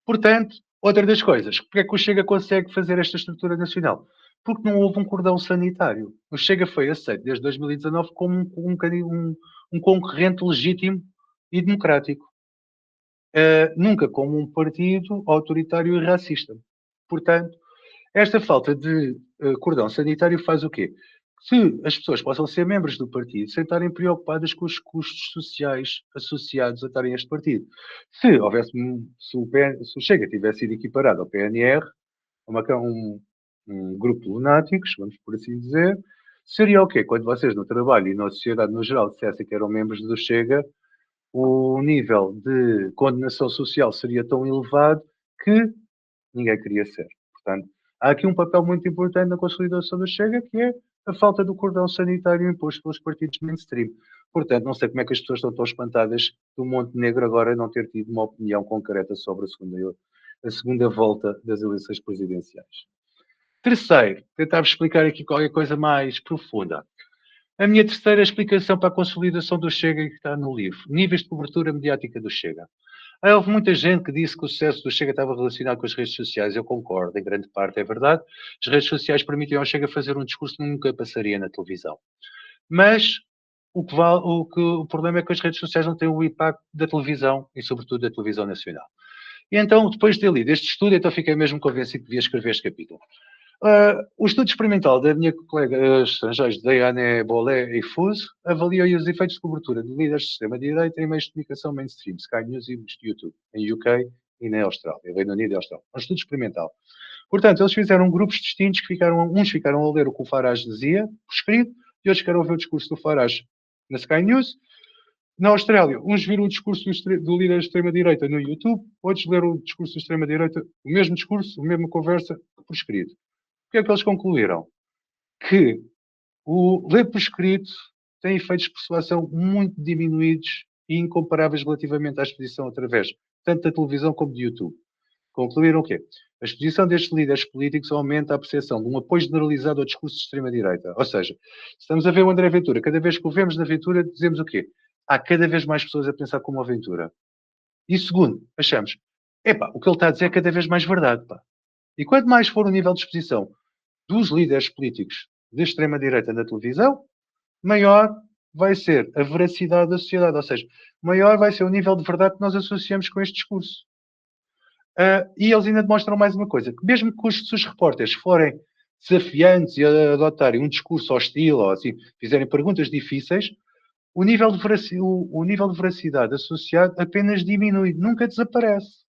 Speaker 2: Portanto, outra das coisas, porque é que o Chega consegue fazer esta estrutura nacional? Porque não houve um cordão sanitário. O Chega foi aceito desde 2019 como um concorrente legítimo e democrático. Nunca como um partido autoritário e racista. Portanto, esta falta de cordão sanitário faz o quê? Se as pessoas possam ser membros do partido sem estarem preocupadas com os custos sociais associados a estarem a este partido. Se o Chega tivesse sido equiparado ao PNR, um grupo de lunáticos, vamos por assim dizer, seria o quê? Quando vocês no trabalho e na sociedade no geral dissessem que eram membros do Chega, o nível de condenação social seria tão elevado que ninguém queria ser. Portanto, há aqui um papel muito importante na consolidação do Chega, que é a falta do cordão sanitário imposto pelos partidos mainstream. Portanto, não sei como é que as pessoas estão tão espantadas do Montenegro agora não ter tido uma opinião concreta sobre a segunda volta das eleições presidenciais. Terceiro, tentar-vos explicar aqui qualquer coisa mais profunda. A minha terceira explicação para a consolidação do Chega que está no livro. Níveis de cobertura mediática do Chega. Houve muita gente que disse que o sucesso do Chega estava relacionado com as redes sociais. Eu concordo, em grande parte é verdade. As redes sociais permitem ao Chega fazer um discurso que nunca passaria na televisão. Mas o problema é que as redes sociais não têm o impacto da televisão e, sobretudo, da televisão nacional. E então, depois de ter lido este estudo, então fiquei mesmo convencido que devia escrever este capítulo. O estudo experimental da minha colega estrangeiros, Diane Bolé e Fuso, avalia os efeitos de cobertura de líderes de extrema-direita em meios de comunicação mainstream, Sky News e YouTube, em UK e na Austrália, Reino Unido e Austrália. Um estudo experimental. Portanto, eles fizeram grupos distintos que uns ficaram a ler o que o Farage dizia, por escrito, e outros ficaram a ver o discurso do Farage na Sky News. Na Austrália, uns viram o discurso do líder de extrema-direita no YouTube, outros leram o discurso da extrema-direita, o mesmo discurso, a mesma conversa, por escrito. O que é que eles concluíram? Que o ler por escrito tem efeitos de persuasão muito diminuídos e incomparáveis relativamente à exposição através tanto da televisão como do YouTube. Concluíram o quê? A exposição destes líderes políticos aumenta a percepção de um apoio generalizado ao discurso de extrema-direita. Ou seja, se estamos a ver o André Ventura, cada vez que o vemos na Ventura, dizemos o quê? Há cada vez mais pessoas a pensar como a Ventura. E segundo, achamos, o que ele está a dizer é cada vez mais verdade, pá. E quanto mais for o nível de exposição dos líderes políticos de extrema-direita na televisão, maior vai ser a veracidade da sociedade. Ou seja, maior vai ser o nível de verdade que nós associamos com este discurso. E eles ainda demonstram mais uma coisa, que mesmo que os seus repórteres forem desafiantes e adotarem um discurso hostil ou assim, fizerem perguntas difíceis, o nível de veracidade associado apenas diminui, nunca desaparece.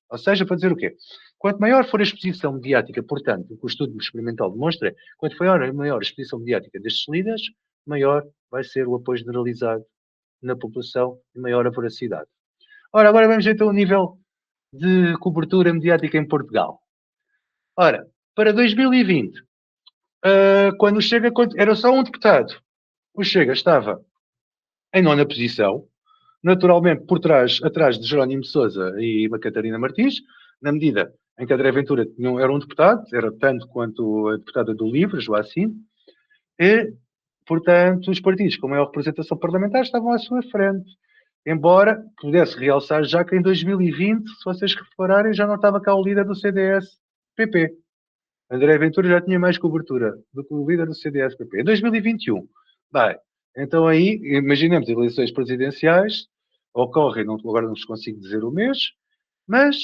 Speaker 2: Ou seja, para dizer o quê? Quanto maior for a exposição mediática, portanto, o que o estudo experimental demonstra, quanto maior a exposição mediática destes líderes, maior vai ser o apoio generalizado na população e maior a veracidade. Ora, agora vamos então ao nível de cobertura mediática em Portugal. Ora, para 2020, quando o Chega era só um deputado, o Chega estava em nona posição, naturalmente atrás de Jerónimo de Sousa e Catarina Martins, na medida em que André Ventura era um deputado, era tanto quanto a deputada do LIVRE, Joacine, e, portanto, os partidos com maior representação parlamentar estavam à sua frente. Embora pudesse realçar já que em 2020, se vocês repararem, já não estava cá o líder do CDS-PP. André Ventura já tinha mais cobertura do que o líder do CDS-PP. Em 2021, bem, então aí, imaginemos eleições presidenciais, ocorrem, agora não vos consigo dizer o mês, mas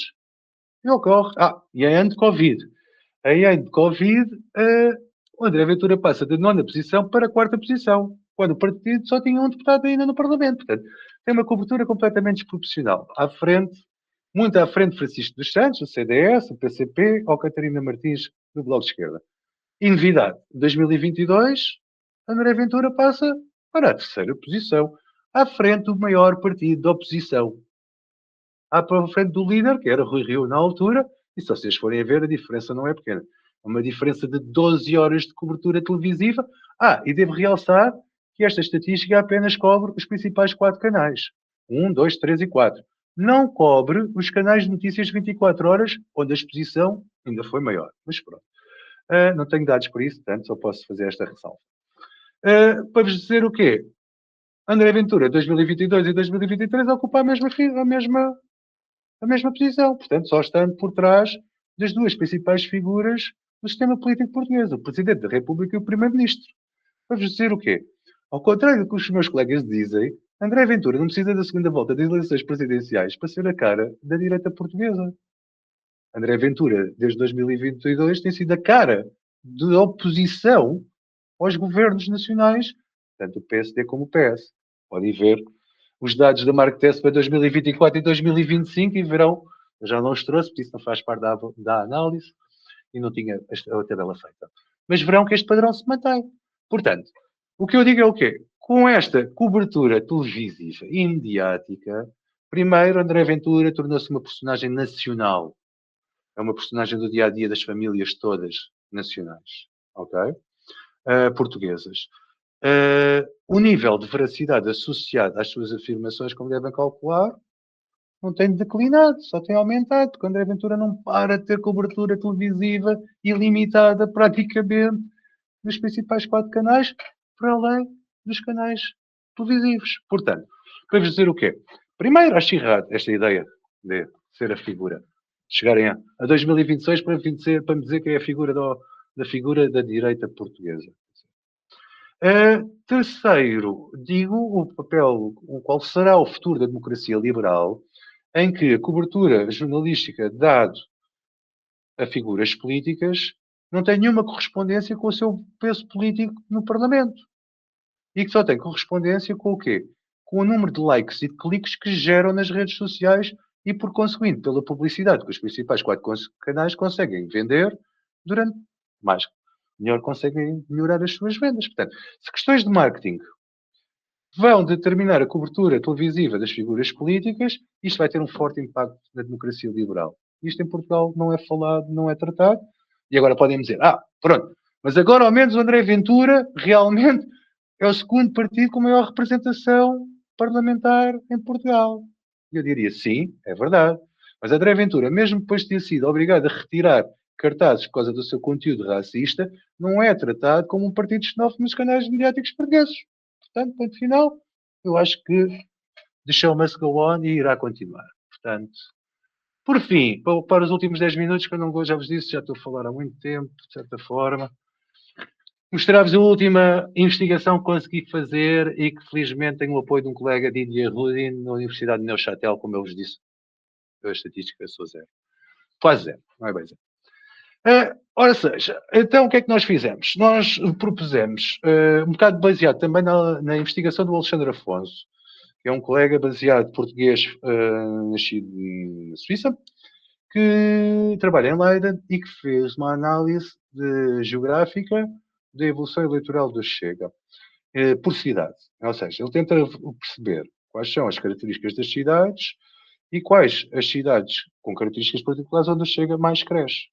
Speaker 2: ocorre. E em ano de Covid. Em ano de Covid, o André Ventura passa de nona posição para a quarta posição, quando o partido só tinha um deputado ainda no Parlamento. Portanto, tem uma cobertura completamente desproporcional. Muito à frente de Francisco dos Santos, do CDS, do PCP, ou Catarina Martins, do Bloco de Esquerda. E novidade, 2022, André Ventura passa para a terceira posição, à frente do maior partido da oposição. À frente do líder, que era Rui Rio na altura, e se vocês forem a ver, a diferença não é pequena. É uma diferença de 12 horas de cobertura televisiva. E devo realçar que esta estatística apenas cobre os principais 4 canais. 1, 2, 3 e 4. Não cobre os canais de notícias 24 horas, onde a exposição ainda foi maior. Mas pronto. Não tenho dados para isso, portanto, só posso fazer esta ressalva. Para vos dizer o quê? André Ventura, 2022 e 2023, ocupa a mesma posição. Portanto, só estando por trás das duas principais figuras do sistema político português, o Presidente da República e o Primeiro-Ministro. Para vos dizer o quê? Ao contrário do que os meus colegas dizem, André Ventura não precisa da segunda volta das eleições presidenciais para ser a cara da direita portuguesa. André Ventura, desde 2022, tem sido a cara de oposição aos governos nacionais, tanto o PSD como o PS. Podem ver os dados da Marketest para 2024 e 2025 e verão, eu já não os trouxe, porque isso não faz parte da análise, e não tinha a tabela feita. Mas verão que este padrão se mantém. Portanto, o que eu digo é o quê? Com esta cobertura televisiva e mediática, primeiro, André Ventura tornou-se uma personagem nacional. É uma personagem do dia-a-dia das famílias todas nacionais. Ok? Portuguesas. O nível de veracidade associado às suas afirmações, como devem calcular, não tem declinado, só tem aumentado, porque André Ventura não para de ter cobertura televisiva ilimitada praticamente nos principais 4 canais, para além dos canais televisivos. Portanto, para vos dizer o quê? Primeiro, acho errado esta ideia de ser a figura. Chegarem a 2026 para me dizer que é a figura da figura da direita portuguesa. Terceiro, digo o papel, qual será o futuro da democracia liberal, em que a cobertura jornalística dado a figuras políticas não tem nenhuma correspondência com o seu peso político no Parlamento. E que só tem correspondência com o quê? Com o número de likes e de cliques que geram nas redes sociais e, por conseguinte, pela publicidade que os principais 4 canais conseguem vender durante mais. Melhor conseguem melhorar as suas vendas. Portanto, se questões de marketing vão determinar a cobertura televisiva das figuras políticas, isto vai ter um forte impacto na democracia liberal. Isto em Portugal não é falado, não é tratado. E agora podem dizer, pronto, mas agora ao menos o André Ventura realmente é o segundo partido com maior representação parlamentar em Portugal. E eu diria, sim, é verdade. Mas André Ventura, mesmo depois de ter sido obrigado a retirar cartazes por causa do seu conteúdo racista, não é tratado como um partido xenófobo nos canais mediáticos portugueses. Portanto, ponto final, eu acho que the show must go on e irá continuar. Portanto, por fim, para os últimos 10 minutos, que eu não já vos disse, já estou a falar há muito tempo, de certa forma, mostrar-vos a última investigação que consegui fazer e que felizmente tenho o apoio de um colega, Didier Rudin, na Universidade de Neuchâtel, como eu vos disse, a estatística sou zero. Quase zero, não é bem zero. Ora seja, então o que é que nós fizemos? Nós propusemos, um bocado baseado também na investigação do Alexandre Afonso, que é um colega baseado português, nascido na Suíça, que trabalha em Leiden e que fez uma análise geográfica da evolução eleitoral do Chega, por cidade. Ou seja, ele tenta perceber quais são as características das cidades e quais as cidades com características particulares onde o Chega mais cresce.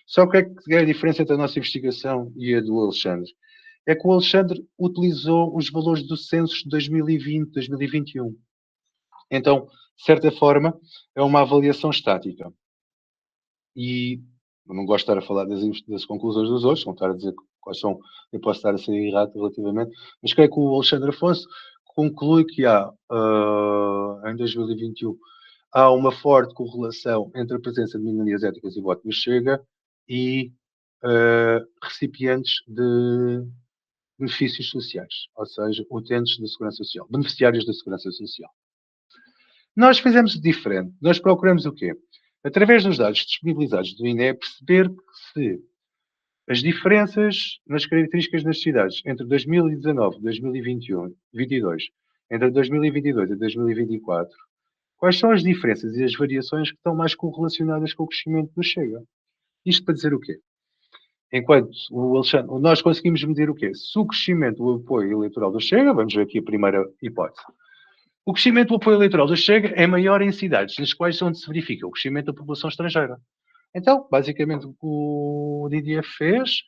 Speaker 2: Só que é a diferença entre a nossa investigação e a do Alexandre? É que o Alexandre utilizou os valores do censo de 2020, 2021. Então, de certa forma, é uma avaliação estática. E eu não gosto de estar a falar das conclusões dos outros, não estar a dizer quais são, eu posso estar a ser errado relativamente, mas creio que o Alexandre Afonso conclui que em 2021, há uma forte correlação entre a presença de minorias étnicas e voto do Chega e recipientes de benefícios sociais, ou seja, utentes da segurança social, beneficiários da segurança social. Nós fizemos diferente. Nós procuramos o quê? Através dos dados disponibilizados do INE, perceber se as diferenças nas características das cidades entre 2019, 2021, 2022, entre 2022 e 2024, quais são as diferenças e as variações que estão mais correlacionadas com o crescimento do Chega? Isto para dizer o quê? Enquanto o Alexandre, nós conseguimos medir o quê? Se o crescimento do apoio eleitoral do Chega, vamos ver aqui a primeira hipótese, o crescimento do apoio eleitoral do Chega é maior em cidades nas quais onde se verifica o crescimento da população estrangeira. Então, basicamente, o que o Didier fez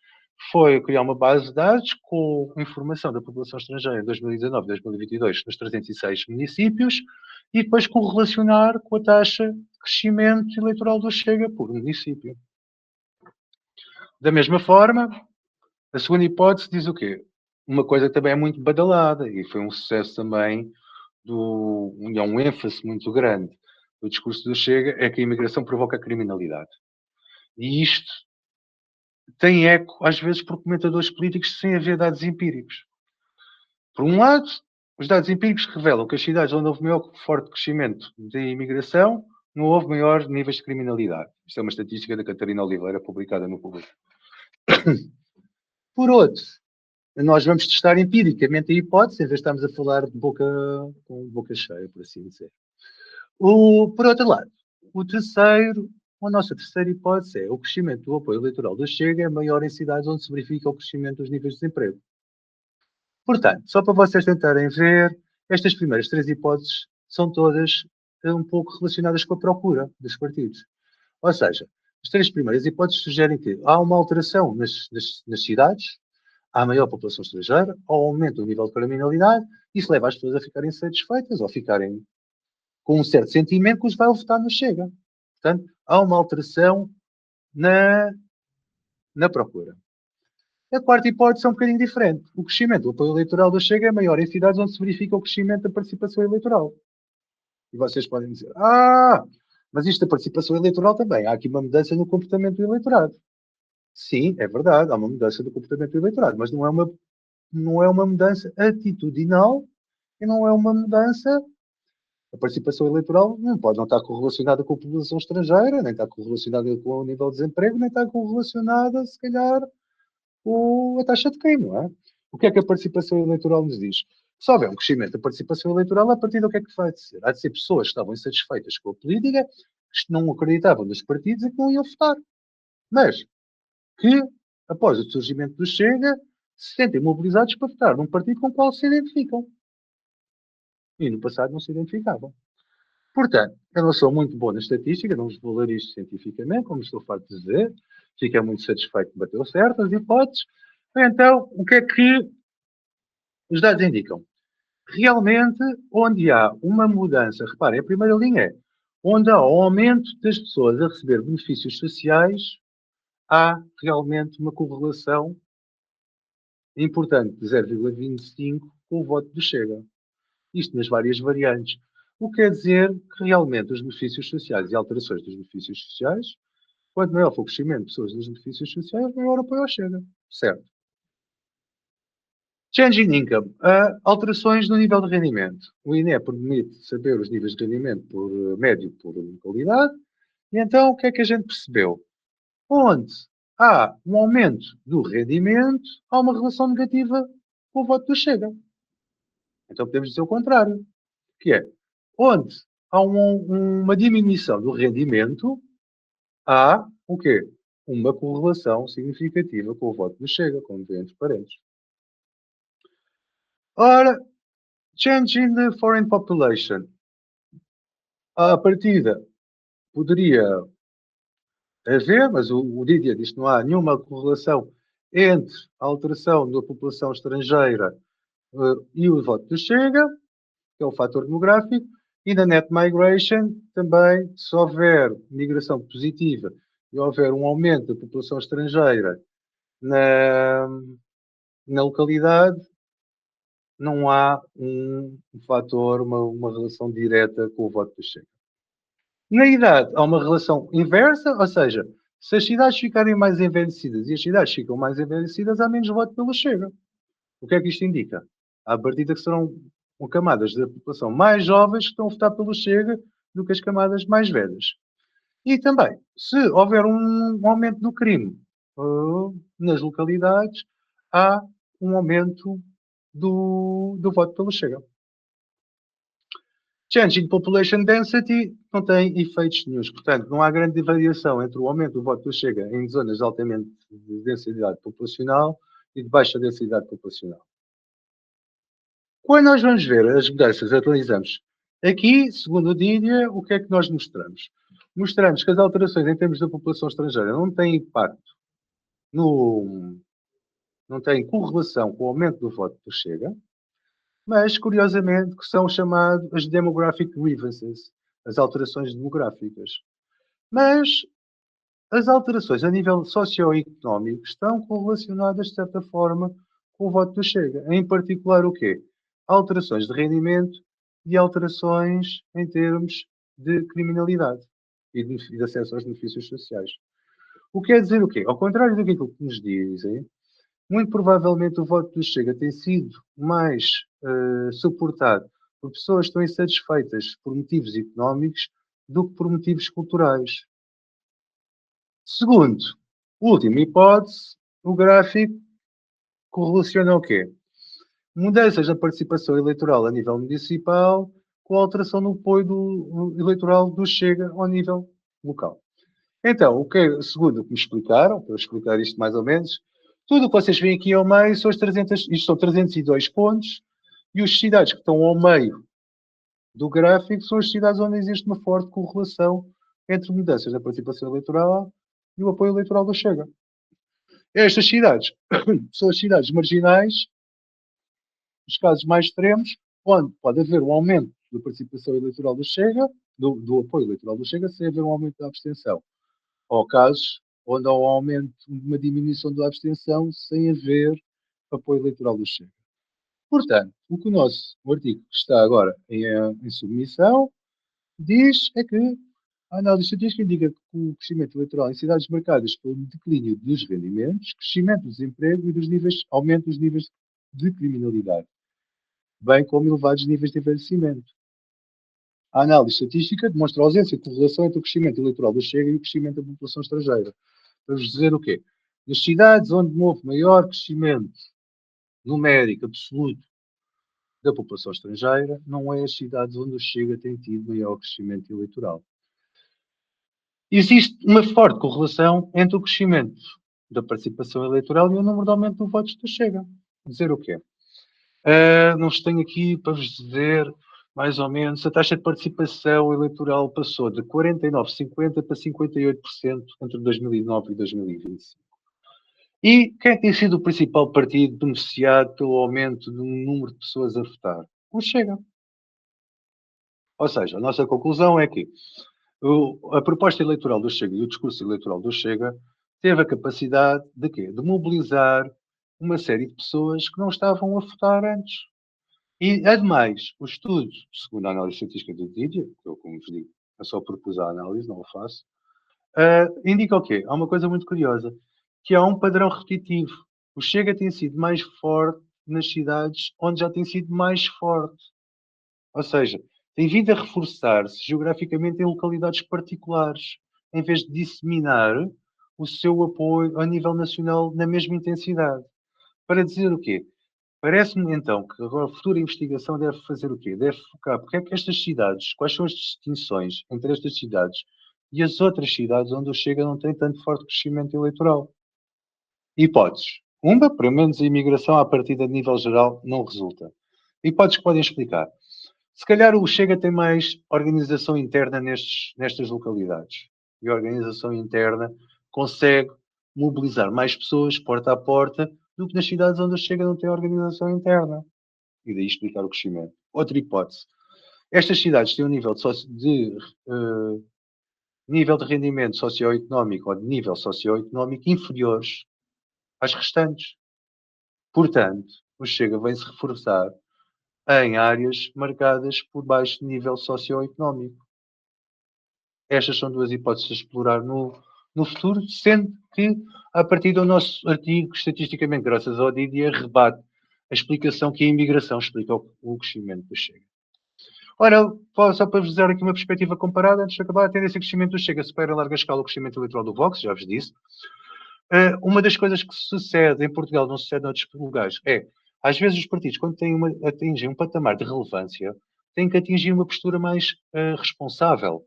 Speaker 2: foi criar uma base de dados com informação da população estrangeira em 2019, 2022, nos 306 municípios, e depois correlacionar com a taxa de crescimento eleitoral do Chega por município. Da mesma forma, a segunda hipótese diz o quê? Uma coisa que também é muito badalada, e foi um sucesso também, um ênfase muito grande do discurso do Chega, é que a imigração provoca a criminalidade. E isto tem eco, às vezes, por comentadores políticos sem haver dados empíricos. Por um lado, os dados empíricos revelam que as cidades onde houve maior forte crescimento de imigração não houve maiores níveis de criminalidade. Isto é uma estatística da Catarina Oliveira, publicada no Público. Por outro, nós vamos testar empiricamente a hipótese, em vez de estarmos a falar com boca cheia, por assim dizer. Por outro lado, o terceiro, A nossa terceira hipótese é o crescimento do apoio eleitoral do Chega é maior em cidades onde se verifica o crescimento dos níveis de desemprego. Portanto, só para vocês tentarem ver, estas primeiras três hipóteses são todas um pouco relacionadas com a procura dos partidos. Ou seja, as três primeiras hipóteses sugerem que há uma alteração nas cidades, há maior população estrangeira, há um aumento do nível de criminalidade, isso leva as pessoas a ficarem satisfeitas ou ficarem com um certo sentimento que os vai votar no Chega. Portanto, há uma alteração na procura. A quarta hipótese é um bocadinho diferente. O crescimento do apoio eleitoral do Chega é maior em cidades onde se verifica o crescimento da participação eleitoral. E vocês podem dizer, mas isto da participação eleitoral também. Há aqui uma mudança no comportamento do eleitorado. Sim, é verdade, há uma mudança do comportamento do eleitorado, mas não é uma mudança atitudinal e não é uma mudança. A participação eleitoral não pode não estar correlacionada com a população estrangeira, nem está correlacionada com o nível de desemprego, nem está correlacionada, se calhar, com a taxa de crime, não é? O que é que a participação eleitoral nos diz? Se houver um crescimento da participação eleitoral, a partir do que é que vai ser? Há de ser pessoas que estavam insatisfeitas com a política, que não acreditavam nos partidos e que não iam votar. Mas que, após o surgimento do Chega, se sentem mobilizados para votar num partido com o qual se identificam. E no passado não se identificavam. Portanto, eu não sou muito bom na estatística, não vos valorizo cientificamente, como estou farto de dizer. Fiquei muito satisfeito que bateu certas hipóteses. Então, o que é que os dados indicam? Realmente, onde há uma mudança, reparem, a primeira linha é onde há um aumento das pessoas a receber benefícios sociais, há realmente uma correlação importante de 0,25 com o voto do Chega. Isto nas várias variantes. O que quer dizer que realmente os benefícios sociais e alterações dos benefícios sociais, quanto maior for o crescimento de pessoas dos benefícios sociais, maior apoio ao Chega. Certo. Change in income. Alterações no nível de rendimento. O INE permite saber os níveis de rendimento por médio por localidade. E então, o que é que a gente percebeu? Onde há um aumento do rendimento, há uma relação negativa com o voto do Chega. Então podemos dizer o contrário, que é, onde há uma diminuição do rendimento, há o quê? Uma correlação significativa com o voto do Chega, como vê entre parênteses. Ora, change in the foreign population. À partida, poderia haver, mas o Didier diz que não há nenhuma correlação entre a alteração da população estrangeira e o voto do Chega, que é o fator demográfico, e na net migration também, se houver migração positiva e houver um aumento da população estrangeira na localidade, não há um fator, uma relação direta com o voto do Chega. Na idade, há uma relação inversa, ou seja, se as cidades ficarem mais envelhecidas e as cidades ficam mais envelhecidas, há menos voto pelo Chega. O que é que isto indica? À partida que serão camadas da população mais jovens que estão a votar pelo Chega do que as camadas mais velhas. E também, se houver um aumento do crime nas localidades, há um aumento do voto pelo Chega. Change in population density não tem efeitos nenhums. Portanto, não há grande variação entre o aumento do voto do Chega em zonas altamente de densidade populacional e de baixa densidade populacional. Quando nós vamos ver as mudanças, atualizamos. Aqui, segundo o Didier, o que é que nós mostramos? Mostramos que as alterações em termos da população estrangeira não têm impacto, não têm correlação com o aumento do voto do Chega, mas, curiosamente, que são chamadas as demographic grievances, as alterações demográficas. Mas as alterações a nível socioeconómico estão correlacionadas, de certa forma, com o voto do Chega. Em particular, o quê? Alterações de rendimento e alterações em termos de criminalidade e de acesso aos benefícios sociais. O que quer dizer o quê? Ao contrário daquilo que nos dizem, muito provavelmente o voto do Chega tem sido mais suportado por pessoas que estão insatisfeitas por motivos económicos do que por motivos culturais. Segundo, última hipótese, o gráfico correlaciona o quê? Mudanças na participação eleitoral a nível municipal com a alteração no apoio eleitoral do Chega ao nível local. Então, segundo o que me explicaram, para eu explicar isto mais ou menos, tudo o que vocês veem aqui ao meio são isto são 302 pontos, e as cidades que estão ao meio do gráfico são as cidades onde existe uma forte correlação entre mudanças da participação eleitoral e o apoio eleitoral do Chega. Estas cidades são as cidades marginais, os casos mais extremos, onde pode haver um aumento da participação eleitoral do Chega, do apoio eleitoral do Chega, sem haver um aumento da abstenção. Ou casos onde há um aumento, uma diminuição da abstenção, sem haver apoio eleitoral do Chega. Portanto, o que o artigo que está agora em submissão diz é que a análise estatística indica que o crescimento eleitoral em cidades marcadas pelo declínio dos rendimentos, crescimento do desemprego e aumento dos níveis de criminalidade, bem como elevados níveis de envelhecimento. A análise estatística demonstra a ausência de correlação entre o crescimento eleitoral do Chega e o crescimento da população estrangeira. Vamos dizer o quê? Nas cidades onde houve maior crescimento numérico absoluto da população estrangeira, não é as cidades onde o Chega tem tido maior crescimento eleitoral. Existe uma forte correlação entre o crescimento da participação eleitoral e o número de aumento de votos do Chega. Dizer o quê? Nós tenho aqui para vos dizer, mais ou menos, a taxa de participação eleitoral passou de 49,50% para 58% entre 2009 e 2025. E quem tem sido o principal partido beneficiado pelo aumento do número de pessoas a votar? O Chega. Ou seja, a nossa conclusão é que a proposta eleitoral do Chega e o discurso eleitoral do Chega teve a capacidade de quê? De mobilizar uma série de pessoas que não estavam a votar antes. E, ademais, o estudo, segundo a análise estatística do Didier, que eu, como vos digo, eu só propus a análise, não o faço, indica o quê? Há uma coisa muito curiosa, que há um padrão repetitivo. O Chega tem sido mais forte nas cidades onde já tem sido mais forte. Ou seja, tem vindo a reforçar-se geograficamente em localidades particulares, em vez de disseminar o seu apoio a nível nacional na mesma intensidade. Para dizer o quê? Parece-me então que agora a futura investigação deve fazer o quê? Deve focar porque é que estas cidades, quais são as distinções entre estas cidades e as outras cidades onde o Chega não tem tanto forte crescimento eleitoral. Hipóteses. Uma, pelo menos a imigração à partida de nível geral não resulta. Hipóteses que podem explicar. Se calhar o Chega tem mais organização interna nestas localidades. E a organização interna consegue mobilizar mais pessoas porta a porta do que nas cidades onde o Chega não tem organização interna. E daí explicar o crescimento. Outra hipótese. Estas cidades têm um nível de rendimento socioeconómico ou de nível socioeconómico inferiores às restantes. Portanto, o Chega vem-se reforçar em áreas marcadas por baixo nível socioeconómico. Estas são duas hipóteses a explorar no futuro, sendo que, a partir do nosso artigo, estatisticamente, graças ao Didier, rebate a explicação que a imigração explica o crescimento do Chega. Ora, só para vos dar aqui uma perspectiva comparada, antes de acabar, a tendência de crescimento do Chega supera a larga escala o crescimento eleitoral do Vox, já vos disse. Uma das coisas que sucede em Portugal, não sucede noutros lugares, é, às vezes os partidos, quando atingem um patamar de relevância, têm que atingir uma postura mais responsável.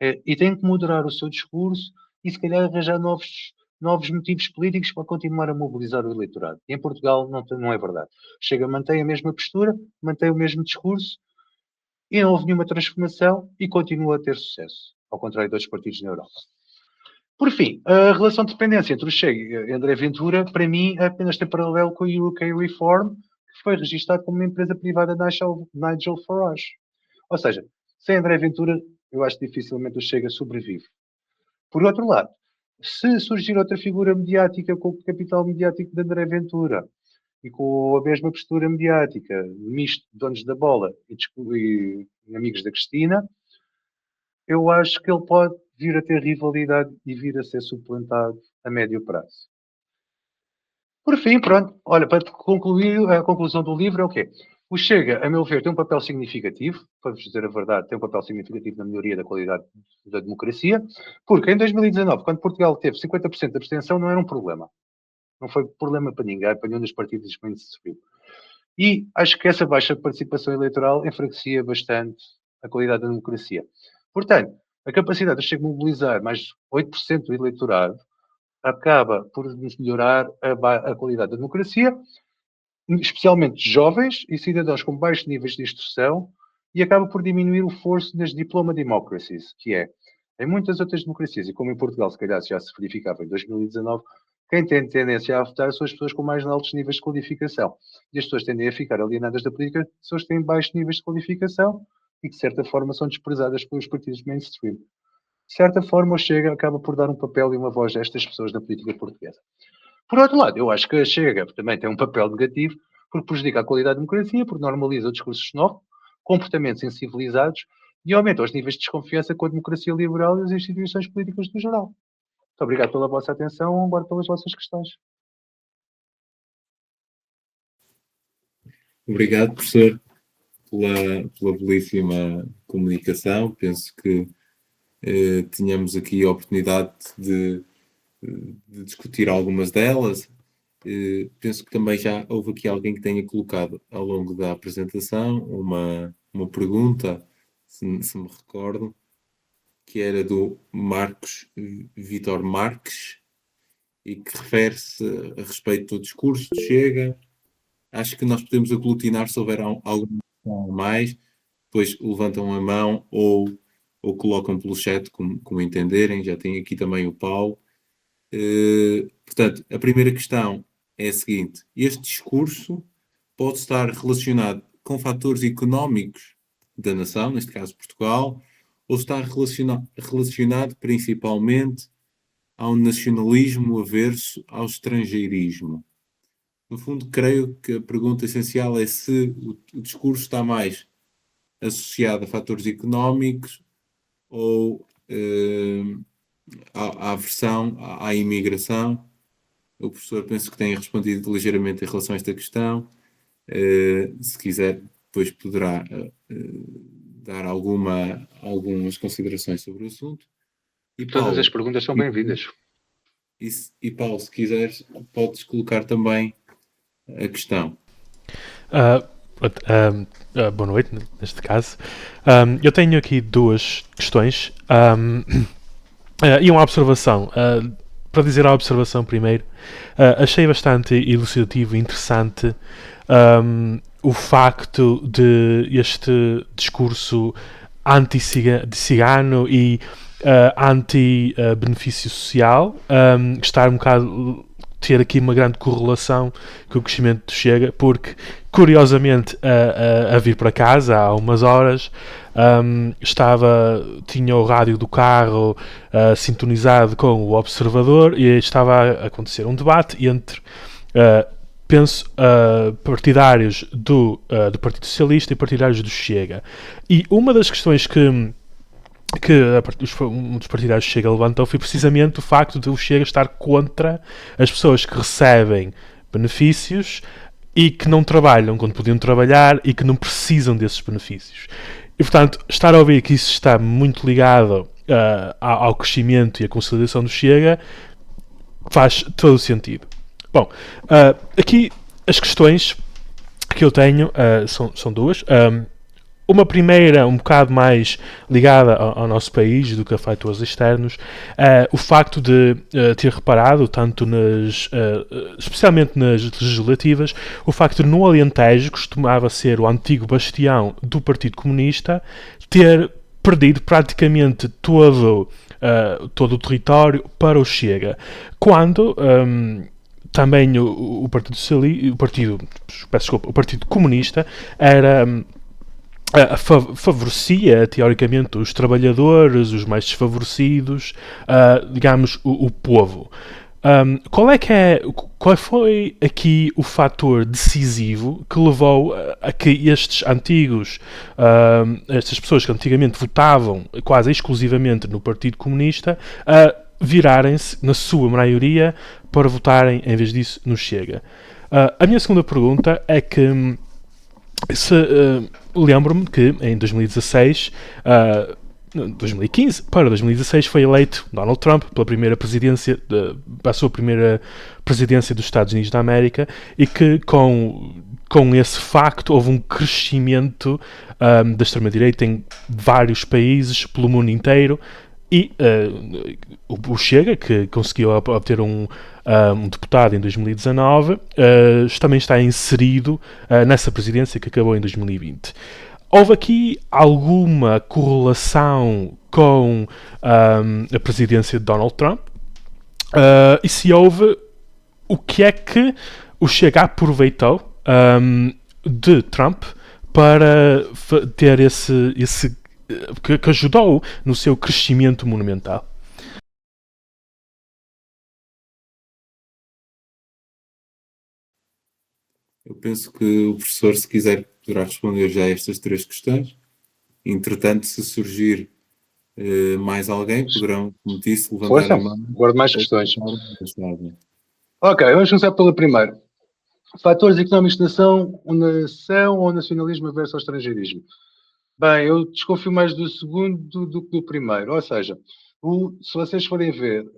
Speaker 2: E têm que moderar o seu discurso e, se calhar, arranjar novos motivos políticos para continuar a mobilizar o eleitorado. E em Portugal não é verdade. Chega, mantém a mesma postura, mantém o mesmo discurso e não houve nenhuma transformação e continua a ter sucesso, ao contrário de outros partidos na Europa. Por fim, a relação de dependência entre o Chega e André Ventura, para mim, apenas tem paralelo com o UK Reform, que foi registado como uma empresa privada da Nigel Farage. Ou seja, sem André Ventura, eu acho que dificilmente o Chega sobrevive. Por outro lado, se surgir outra figura mediática com o capital mediático de André Ventura e com a mesma postura mediática, misto de donos da bola e amigos da Cristina, eu acho que ele pode vir a ter rivalidade e vir a ser suplantado a médio prazo. Por fim, pronto, olha, para concluir, a conclusão do livro é o quê? O Chega, a meu ver, tem um papel significativo, para vos dizer a verdade, tem um papel significativo na melhoria da qualidade da democracia, porque em 2019, quando Portugal teve 50% de abstenção, não era um problema. Não foi problema para ninguém, para nenhum dos partidos que se subiu. E acho que essa baixa participação eleitoral enfraquecia bastante a qualidade da democracia. Portanto, A capacidade de Chega a mobilizar mais de 8% do eleitorado acaba por nos melhorar a qualidade da democracia, especialmente de jovens e cidadãos com baixos níveis de instrução, e acaba por diminuir o esforço nas diploma democracies, que é, em muitas outras democracias, e como em Portugal se calhar já se verificava em 2019, quem tem tendência a votar são as pessoas com mais altos níveis de qualificação. E as pessoas tendem a ficar alienadas da política, pessoas que têm baixos níveis de qualificação e que, de certa forma, são desprezadas pelos partidos mainstream. De certa forma, o Chega acaba por dar um papel e uma voz a estas pessoas na política portuguesa. Por outro lado, eu acho que a Chega também tem um papel negativo porque prejudica a qualidade da democracia, porque normaliza o discurso xenófobo, comportamentos incivilizados e aumenta os níveis de desconfiança com a democracia liberal e as instituições políticas no geral. Muito obrigado pela vossa atenção, agora pelas vossas questões.
Speaker 1: Obrigado, professor, pela belíssima comunicação. Penso que tínhamos aqui a oportunidade de discutir algumas delas. Penso que também já houve aqui alguém que tenha colocado ao longo da apresentação uma pergunta, se me recordo, que era do Marcos Vitor Marques e que refere-se a respeito do discurso de Chega. Acho que nós podemos aglutinar se houver alguma questão a mais, depois levantam a mão ou colocam pelo chat, como entenderem. Já tem aqui também o Paulo. Portanto, a primeira questão é a seguinte: este discurso pode estar relacionado com fatores económicos da nação, neste caso Portugal, ou está relacionado principalmente ao nacionalismo averso ao estrangeirismo? No fundo, creio que a pergunta essencial é se o discurso está mais associado a fatores económicos ou à aversão à imigração. O professor penso que tem respondido ligeiramente em relação a esta questão. Se quiser, depois poderá dar algumas considerações sobre o assunto. E
Speaker 2: Todas
Speaker 1: Paulo,
Speaker 2: as perguntas são bem-vindas.
Speaker 1: E Paulo, se quiseres, podes colocar também a questão.
Speaker 3: Boa noite, neste caso. Eu tenho aqui duas questões e uma observação. Para dizer a observação primeiro, achei bastante elucidativo e interessante o facto de este discurso anti-cigano e anti-benefício social estar um bocado... ter aqui uma grande correlação com o crescimento do Chega, porque, curiosamente, a vir para casa, há umas horas, tinha o rádio do carro sintonizado com o Observador e estava a acontecer um debate entre, partidários do Partido Socialista e partidários do Chega. E uma das questões que um dos partidários Chega levantou foi precisamente o facto de o Chega estar contra as pessoas que recebem benefícios e que não trabalham quando podiam trabalhar e que não precisam desses benefícios. E, portanto, estar a ouvir que isso está muito ligado ao crescimento e à consolidação do Chega faz todo o sentido. Bom, aqui as questões que eu tenho são duas. Uma primeira, um bocado mais ligada ao nosso país do que a fatores externos, o facto de ter reparado, tanto especialmente nas legislativas, o facto de no Alentejo, que costumava ser o antigo bastião do Partido Comunista, ter perdido praticamente todo o território para o Chega. Quando... também o Partido Comunista era... favorecia, teoricamente, os trabalhadores, os mais desfavorecidos, digamos, o povo. Qual foi aqui o fator decisivo que levou a que estas pessoas que antigamente votavam quase exclusivamente no Partido Comunista, virarem-se, na sua maioria, para votarem, em vez disso, no Chega? A minha segunda pergunta é que lembro-me que em 2015 para 2016 foi eleito Donald Trump para a sua primeira presidência dos Estados Unidos da América, e que com com esse facto, houve um crescimento da extrema-direita em vários países, pelo mundo inteiro, e o Chega, que conseguiu obter um deputado em 2019, também está inserido nessa presidência que acabou em 2020. Houve aqui alguma correlação com a presidência de Donald Trump? E se houve, o que é que o Chega aproveitou de Trump para ter esse que ajudou no seu crescimento monumental?
Speaker 1: Eu penso que o professor, se quiser, poderá responder já a estas 3 questões. Entretanto, se surgir mais alguém, poderão, como disse, levantar
Speaker 2: Força,
Speaker 1: a mão.
Speaker 2: guardo mais questões. Ok, vamos começar pela primeira. Fatores económicos de nação ou nacionalismo versus estrangeirismo? Bem, eu desconfio mais do segundo do que do primeiro. Ou seja, se vocês forem ver,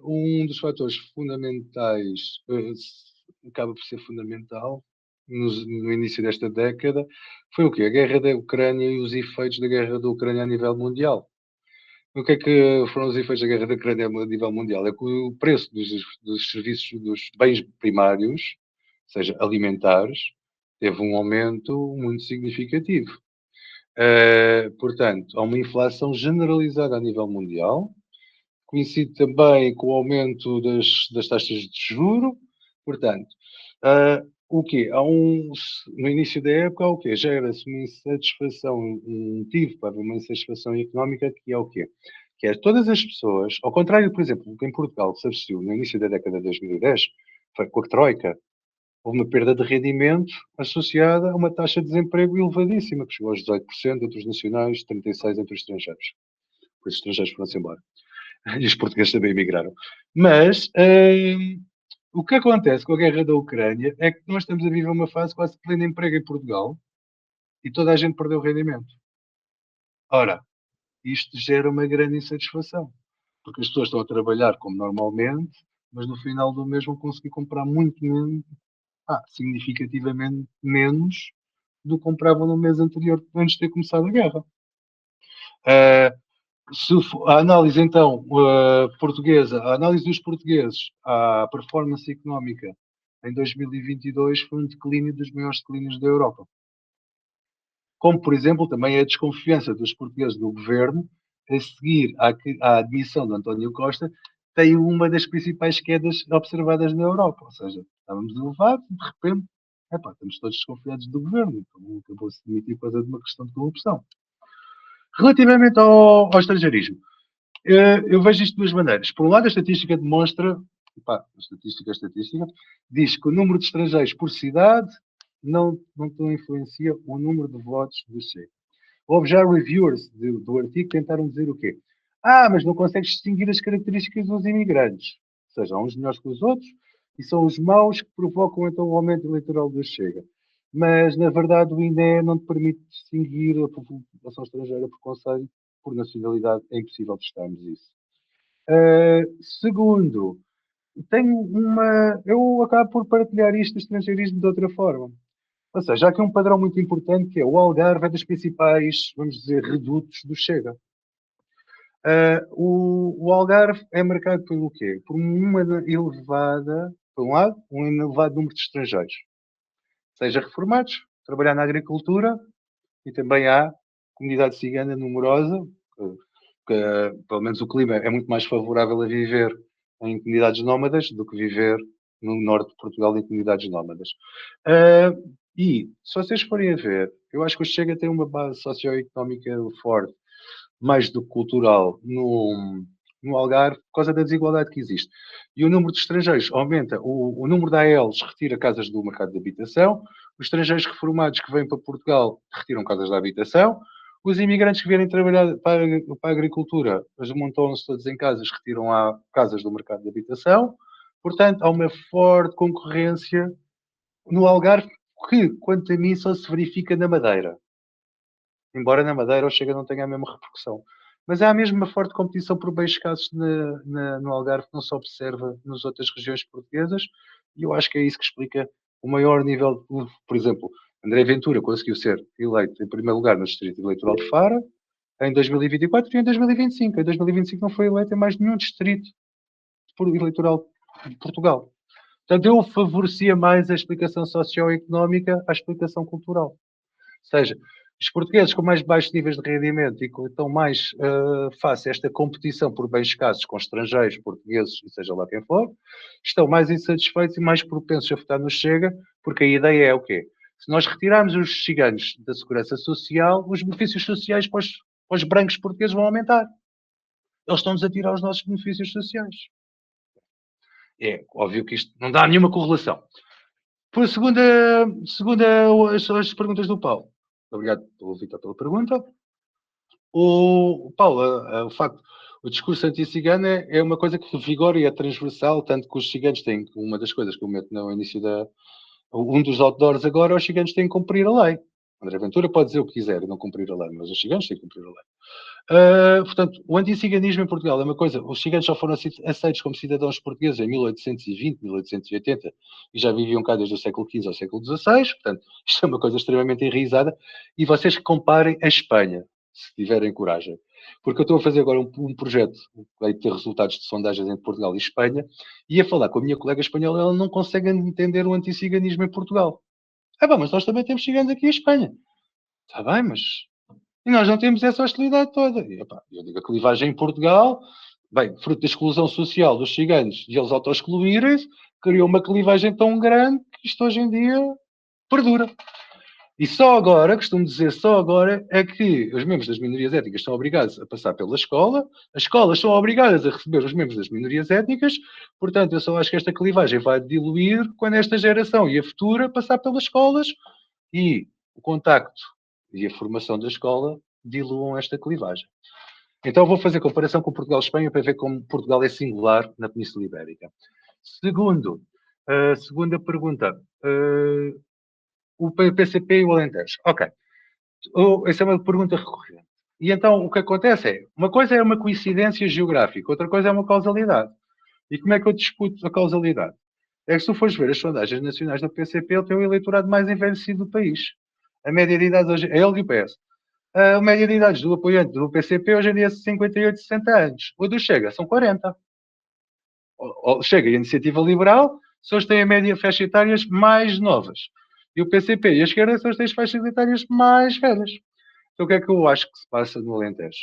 Speaker 2: um dos fatores fundamentais, acaba por ser fundamental, no início desta década, foi o quê? A guerra da Ucrânia e os efeitos da guerra da Ucrânia a nível mundial. O que é que foram os efeitos da guerra da Ucrânia a nível mundial? É que o preço dos serviços, dos bens primários, seja alimentares, teve um aumento muito significativo. Portanto, há uma inflação generalizada a nível mundial, coincide também com o aumento das taxas de juro. Portanto, o quê? No início da época, o quê? Gera-se uma insatisfação, um motivo para uma insatisfação económica, que é o quê? Que é todas as pessoas, ao contrário, por exemplo, do que em Portugal se assistiu no início da década de 2010, foi com a Troika, houve uma perda de rendimento associada a uma taxa de desemprego elevadíssima, que chegou aos 18% entre os nacionais, 36% entre os estrangeiros. Por isso os estrangeiros foram-se embora. E os portugueses também emigraram. Mas o que acontece com a guerra da Ucrânia é que nós estamos a viver uma fase quase de pleno emprego em Portugal e toda a gente perdeu o rendimento. Ora, isto gera uma grande insatisfação, porque as pessoas estão a trabalhar como normalmente, mas no final do mês vão conseguir comprar muito menos, significativamente menos do que compravam no mês anterior, antes de ter começado a guerra. A análise, então, portuguesa, a análise dos portugueses à performance económica em 2022 foi um declínio dos maiores declínios da Europa. Como, por exemplo, também a desconfiança dos portugueses do governo, a seguir à admissão de António Costa, tem uma das principais quedas observadas na Europa. Ou seja, estávamos elevados e, de repente, estamos todos desconfiados do governo. Então, acabou-se de demitir por causa de uma questão de corrupção. Relativamente ao estrangeirismo, eu vejo isto de duas maneiras. Por um lado, a estatística demonstra, estatística, diz que o número de estrangeiros por cidade não influencia o número de votos do Chega. Houve já reviewers do artigo que tentaram dizer o quê? Mas não consegues distinguir as características dos imigrantes. Ou seja, há uns melhores que os outros e são os maus que provocam então o aumento eleitoral do Chega. Mas, na verdade, o INE não te permite distinguir a população estrangeira por conselho, por nacionalidade. É impossível testarmos isso. Segundo, eu acabo por partilhar isto do estrangeirismo de outra forma. Ou seja, há aqui um padrão muito importante que é o Algarve é dos principais, vamos dizer, redutos do Chega. O Algarve é marcado pelo quê? Por uma elevada, por um lado, um elevado número de estrangeiros. Seja reformados, trabalhar na agricultura, e também há comunidade cigana numerosa, que pelo menos o clima é muito mais favorável a viver em comunidades nómadas do que viver no norte de Portugal em comunidades nómadas. E, se vocês forem a ver, eu acho que o Chega tem uma base socioeconómica forte, mais do que cultural, no Algarve, por causa da desigualdade que existe. E o número de estrangeiros aumenta. O número de AELs retira casas do mercado de habitação, os estrangeiros reformados que vêm para Portugal retiram casas da habitação, os imigrantes que vierem trabalhar para a agricultura, montam-se todos em casas, retiram casas do mercado de habitação. Portanto, há uma forte concorrência no Algarve que, quanto a mim, só se verifica na Madeira. Embora na Madeira o Chega não tenha a mesma repercussão. Mas há mesmo uma forte competição por bens escassos no Algarve que não se observa nas outras regiões portuguesas, e eu acho que é isso que explica o maior nível, por exemplo, André Ventura conseguiu ser eleito em primeiro lugar no Distrito Eleitoral de Fara em 2024 e em 2025. Em 2025 não foi eleito em mais nenhum distrito eleitoral de Portugal. Portanto, eu favorecia mais a explicação socioeconómica à explicação cultural. Ou seja, os portugueses com mais baixos níveis de rendimento e que estão mais face a esta competição por bens escassos com estrangeiros, portugueses, e seja lá quem for, estão mais insatisfeitos e mais propensos a votar no Chega, porque a ideia é o quê? Se nós retirarmos os ciganos da segurança social, os benefícios sociais para os brancos portugueses vão aumentar. Eles estão-nos a tirar os nossos benefícios sociais. É óbvio que isto não dá nenhuma correlação. Por segunda as perguntas do Paulo. Obrigado, Vitor, pela pergunta. O Paulo, o discurso anti-cigano é uma coisa que vigora e é transversal, tanto que os ciganos têm, uma das coisas que eu meto no início um dos outdoors agora, os ciganos têm que cumprir a lei. André Ventura pode dizer o que quiser e não cumprir a lei, mas os ciganos têm que cumprir a lei. Portanto, o anticiganismo em Portugal é uma coisa. Os ciganos só foram aceitos como cidadãos portugueses em 1820, 1880 e já viviam cá desde o século XV ao século XVI. Portanto, isto é uma coisa extremamente enraizada. E vocês comparem a Espanha, se tiverem coragem. Porque eu estou a fazer agora um projeto que vai ter resultados de sondagens entre Portugal e Espanha e a falar com a minha colega espanhola, ela não consegue entender o anticiganismo em Portugal. Mas nós também temos ciganos aqui em Espanha. Está bem, mas... E nós não temos essa hostilidade toda. Eu digo, a clivagem em Portugal, fruto da exclusão social dos ciganos e eles auto-excluírem-se, criou uma clivagem tão grande que isto hoje em dia perdura. E só agora, costumo dizer, só agora é que os membros das minorias étnicas são obrigados a passar pela escola, as escolas são obrigadas a receber os membros das minorias étnicas, portanto, eu só acho que esta clivagem vai diluir quando esta geração e a futura passar pelas escolas e o contacto e a formação da escola diluam esta clivagem. Então vou fazer comparação com Portugal e Espanha para ver como Portugal é singular na Península Ibérica. Segunda pergunta. O PCP e o Alentejo. Ok. Essa é uma pergunta recorrente. E então o que acontece é, uma coisa é uma coincidência geográfica, outra coisa é uma causalidade. E como é que eu disputo a causalidade? É que se tu fores ver as sondagens nacionais do PCP, ele tem o eleitorado mais envelhecido do país. A média de idade hoje é ele e o PS. A média de idades do apoiante do PCP hoje em dia é 58, 60 anos. O do Chega são 40. O Chega e a Iniciativa Liberal são os que têm a média faixa etárias mais novas. E o PCP e a esquerda são os que têm as faixas etárias mais velhas. Então o que é que eu acho que se passa no Alentejo?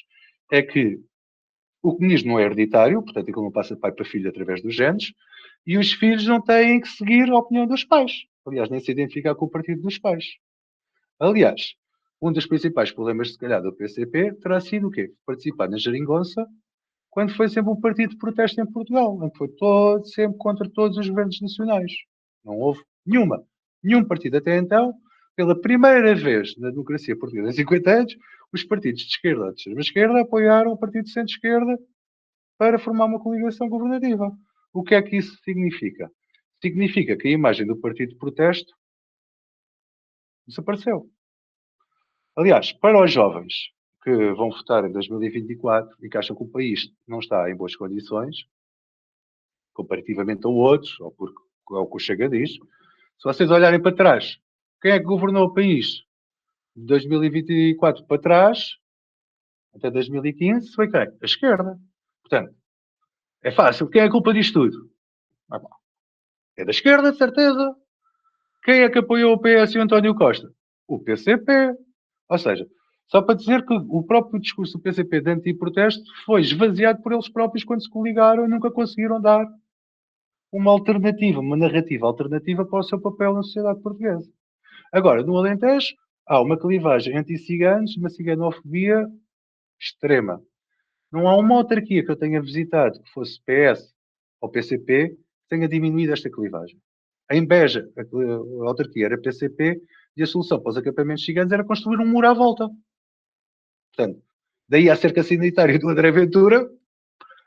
Speaker 2: É que o comunismo não é hereditário, portanto aquilo não passa de pai para filho através dos genes, e os filhos não têm que seguir a opinião dos pais. Aliás, nem se identificar com o partido dos pais. Aliás, um dos principais problemas, se calhar, do PCP terá sido o quê? Participar na geringonça quando foi sempre um partido de protesto em Portugal, onde foi sempre contra todos os governos nacionais. Não houve nenhum partido até então, pela primeira vez na democracia portuguesa em 50 anos, os partidos de esquerda ou de extrema-esquerda apoiaram o partido de centro-esquerda para formar uma coligação governativa. O que é que isso significa? Significa que a imagem do partido de protesto desapareceu. Aliás, para os jovens que vão votar em 2024 e que acham que o país não está em boas condições, comparativamente a outros, ou porque é o que o Chega diz, se vocês olharem para trás, quem é que governou o país de 2024 para trás, até 2015, foi quem? A esquerda. Portanto, é fácil. Quem é a culpa disto tudo? É da esquerda, de certeza. Quem é que apoiou o PS e o António Costa? O PCP. Ou seja, só para dizer que o próprio discurso do PCP de anti-protesto foi esvaziado por eles próprios quando se coligaram e nunca conseguiram dar uma alternativa, uma narrativa alternativa para o seu papel na sociedade portuguesa. Agora, no Alentejo, há uma clivagem anti-ciganos, uma ciganofobia extrema. Não há uma autarquia que eu tenha visitado que fosse PS ou PCP que tenha diminuído esta clivagem. Em Beja, a autarquia era PCP e a solução para os acampamentos ciganos era construir um muro à volta. Portanto, daí à cerca sanitária do André Ventura,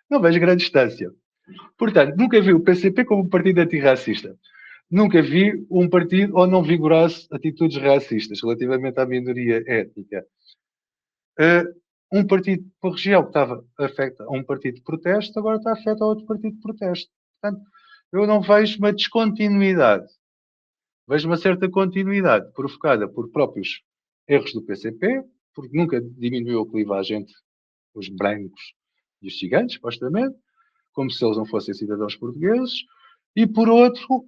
Speaker 2: não vejo grande distância. Portanto, nunca vi o PCP como um partido antirracista. Nunca vi um partido onde não vigorasse atitudes racistas relativamente à minoria étnica. Um partido por região que estava afeto a um partido de protesto, agora está afeto a outro partido de protesto. Portanto, eu não vejo uma descontinuidade vejo uma certa continuidade provocada por próprios erros do PCP, porque nunca diminuiu a clivagem entre os brancos e os ciganos, supostamente, como se eles não fossem cidadãos portugueses, e por outro,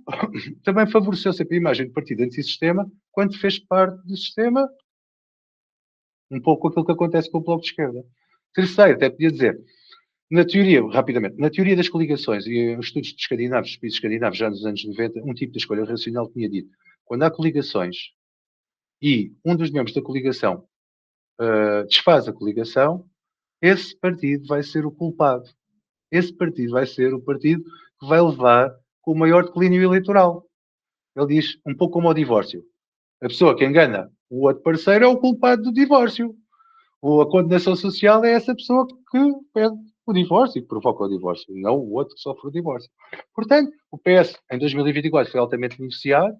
Speaker 2: também favoreceu sempre a imagem de partido antissistema quando fez parte do sistema, um pouco aquilo que acontece com o Bloco de Esquerda. Terceiro, até podia dizer, na teoria, rapidamente, na teoria das coligações e os estudos dos países escandinavos, já nos anos 90, um tipo de escolha racional tinha dito, quando há coligações e um dos membros da coligação desfaz a coligação, esse partido vai ser o culpado. Esse partido vai ser o partido que vai levar com o maior declínio eleitoral. Ele diz, um pouco como o divórcio. A pessoa que engana o outro parceiro é o culpado do divórcio. Ou a condenação social é essa pessoa que pede o divórcio e que provoca o divórcio, não o outro que sofre o divórcio. Portanto, o PS em 2024 foi altamente beneficiado.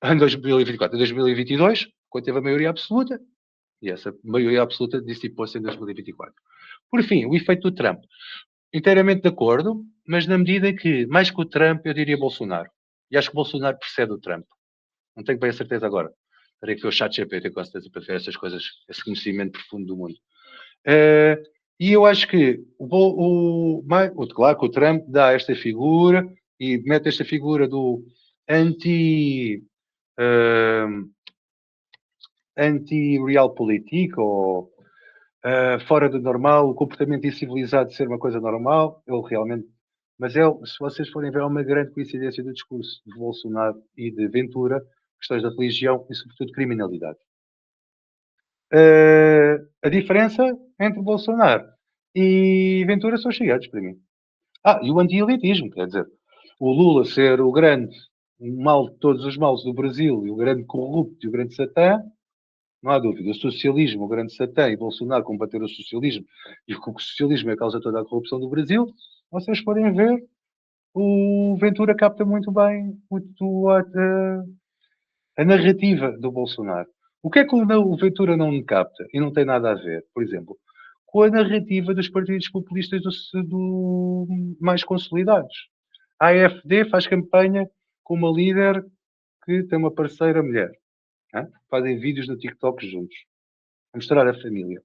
Speaker 2: Em 2024, em 2022, quando teve a maioria absoluta, e essa maioria absoluta dissipou-se em 2024. Por fim, o efeito do Trump. Inteiramente de acordo, mas na medida que, mais que o Trump, eu diria Bolsonaro. E acho que Bolsonaro precede o Trump. Não tenho bem a certeza agora. Terei que ver o chat GPT, com certeza, para ver essas coisas, esse conhecimento profundo do mundo. E eu acho que, claro que o Trump dá esta figura e mete esta figura do anti-realpolitik, ou fora do normal, o comportamento incivilizado de ser uma coisa normal, ele realmente... Mas se vocês forem ver, há uma grande coincidência do discurso de Bolsonaro e de Ventura, questões da religião e, sobretudo, criminalidade. A diferença entre Bolsonaro e Ventura são chegados para mim. E o anti-elitismo, quer dizer, o Lula ser o grande, o mal de todos os males do Brasil e o grande corrupto e o grande satã, não há dúvida. O socialismo, o grande satã, e Bolsonaro combater o socialismo, e que o socialismo é a causa de toda a corrupção do Brasil, vocês podem ver, o Ventura capta muito bem a narrativa do Bolsonaro. O que é que o Ventura não capta? E não tem nada a ver, por exemplo, com a narrativa dos partidos populistas mais consolidados. A AfD faz campanha com uma líder que tem uma parceira mulher. Fazem vídeos no TikTok juntos. A mostrar a família.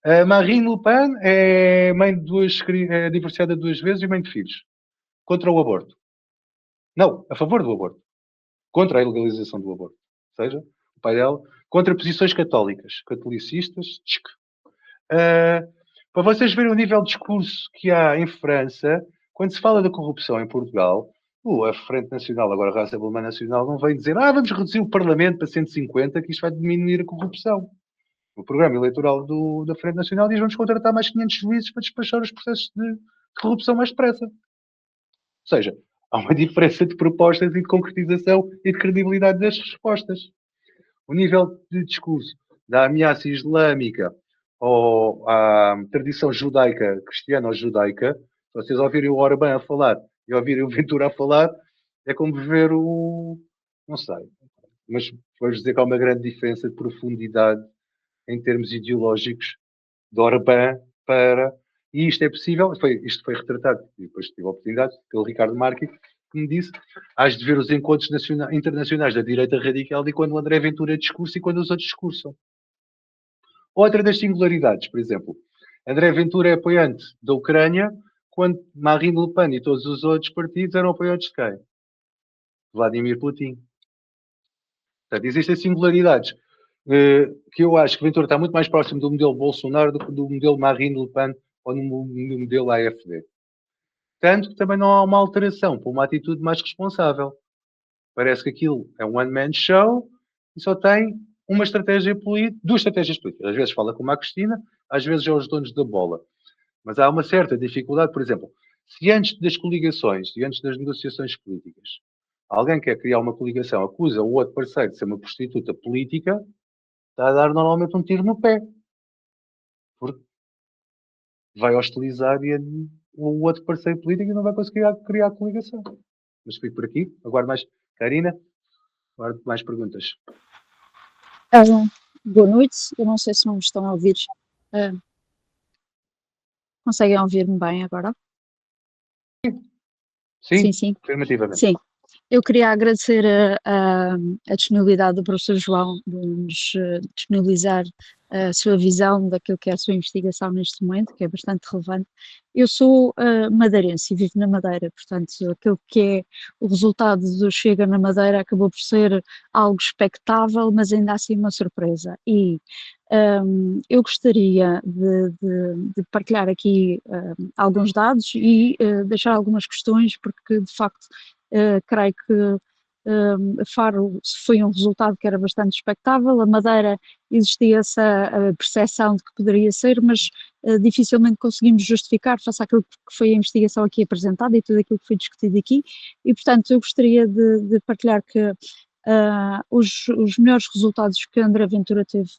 Speaker 2: A Marine Le Pen é mãe é divorciada 2 vezes e mãe de filhos. Contra o aborto. Não, a favor do aborto. Contra a ilegalização do aborto. Ou seja, o pai dela, contra posições católicas, catolicistas. Para vocês verem o nível de discurso que há em França, quando se fala da corrupção em Portugal, a Frente Nacional, agora a Rassemblement Nacional, não vem dizer vamos reduzir o Parlamento para 150, que isto vai diminuir a corrupção. O programa eleitoral da Frente Nacional diz vamos contratar mais 500 juízes para despachar os processos de corrupção mais depressa. Ou seja, há uma diferença de propostas e de concretização e de credibilidade das respostas. O nível de discurso da ameaça islâmica ou à tradição judaica, cristiana ou judaica, se vocês ouvirem o Orbán a falar e ouvirem o Ventura a falar, é como ver não sei, mas vou dizer que há uma grande diferença de profundidade em termos ideológicos de Orbán para... E isto é possível, isto foi retratado, e depois tive a oportunidade, pelo Ricardo Marchi, que me disse, hás de ver os encontros internacionais da direita radical e quando o André Ventura discursa e quando os outros discursam. Outra das singularidades, por exemplo, André Ventura é apoiante da Ucrânia, quando Marine Le Pen e todos os outros partidos eram apoiantes de quem? Vladimir Putin. Portanto, existem singularidades que eu acho que Ventura está muito mais próximo do modelo Bolsonaro do que do modelo Marine Le Pen ou no modelo AfD. Tanto que também não há uma alteração para uma atitude mais responsável. Parece que aquilo é um one-man show e só tem uma estratégia política, 2 estratégias políticas. Às vezes fala com a Cristina, às vezes é os donos da bola. Mas há uma certa dificuldade, por exemplo, se antes das coligações e antes das negociações políticas alguém quer criar uma coligação, acusa o outro parceiro de ser uma prostituta política, está a dar normalmente um tiro no pé. Porque vai hostilizar e o outro parceiro político e não vai conseguir criar coligação. Mas fico por aqui. Aguardo mais. Karina, aguardo mais perguntas.
Speaker 4: Boa noite. Eu não sei se me estão a ouvir. Conseguem ouvir-me bem agora?
Speaker 2: Sim,
Speaker 4: Sim.
Speaker 2: afirmativamente.
Speaker 4: Sim. Eu queria agradecer a disponibilidade do professor João de nos disponibilizar a sua visão daquilo que é a sua investigação neste momento, que é bastante relevante. Eu sou madeirense e vivo na Madeira, portanto, aquilo que é o resultado do Chega na Madeira acabou por ser algo expectável, mas ainda assim uma surpresa. E eu gostaria de partilhar aqui alguns dados e deixar algumas questões, porque de facto creio que Faro foi um resultado que era bastante expectável. A Madeira existia essa percepção de que poderia ser, mas dificilmente conseguimos justificar face àquilo que foi a investigação aqui apresentada e tudo aquilo que foi discutido aqui, e portanto eu gostaria de partilhar que os melhores resultados que André Ventura teve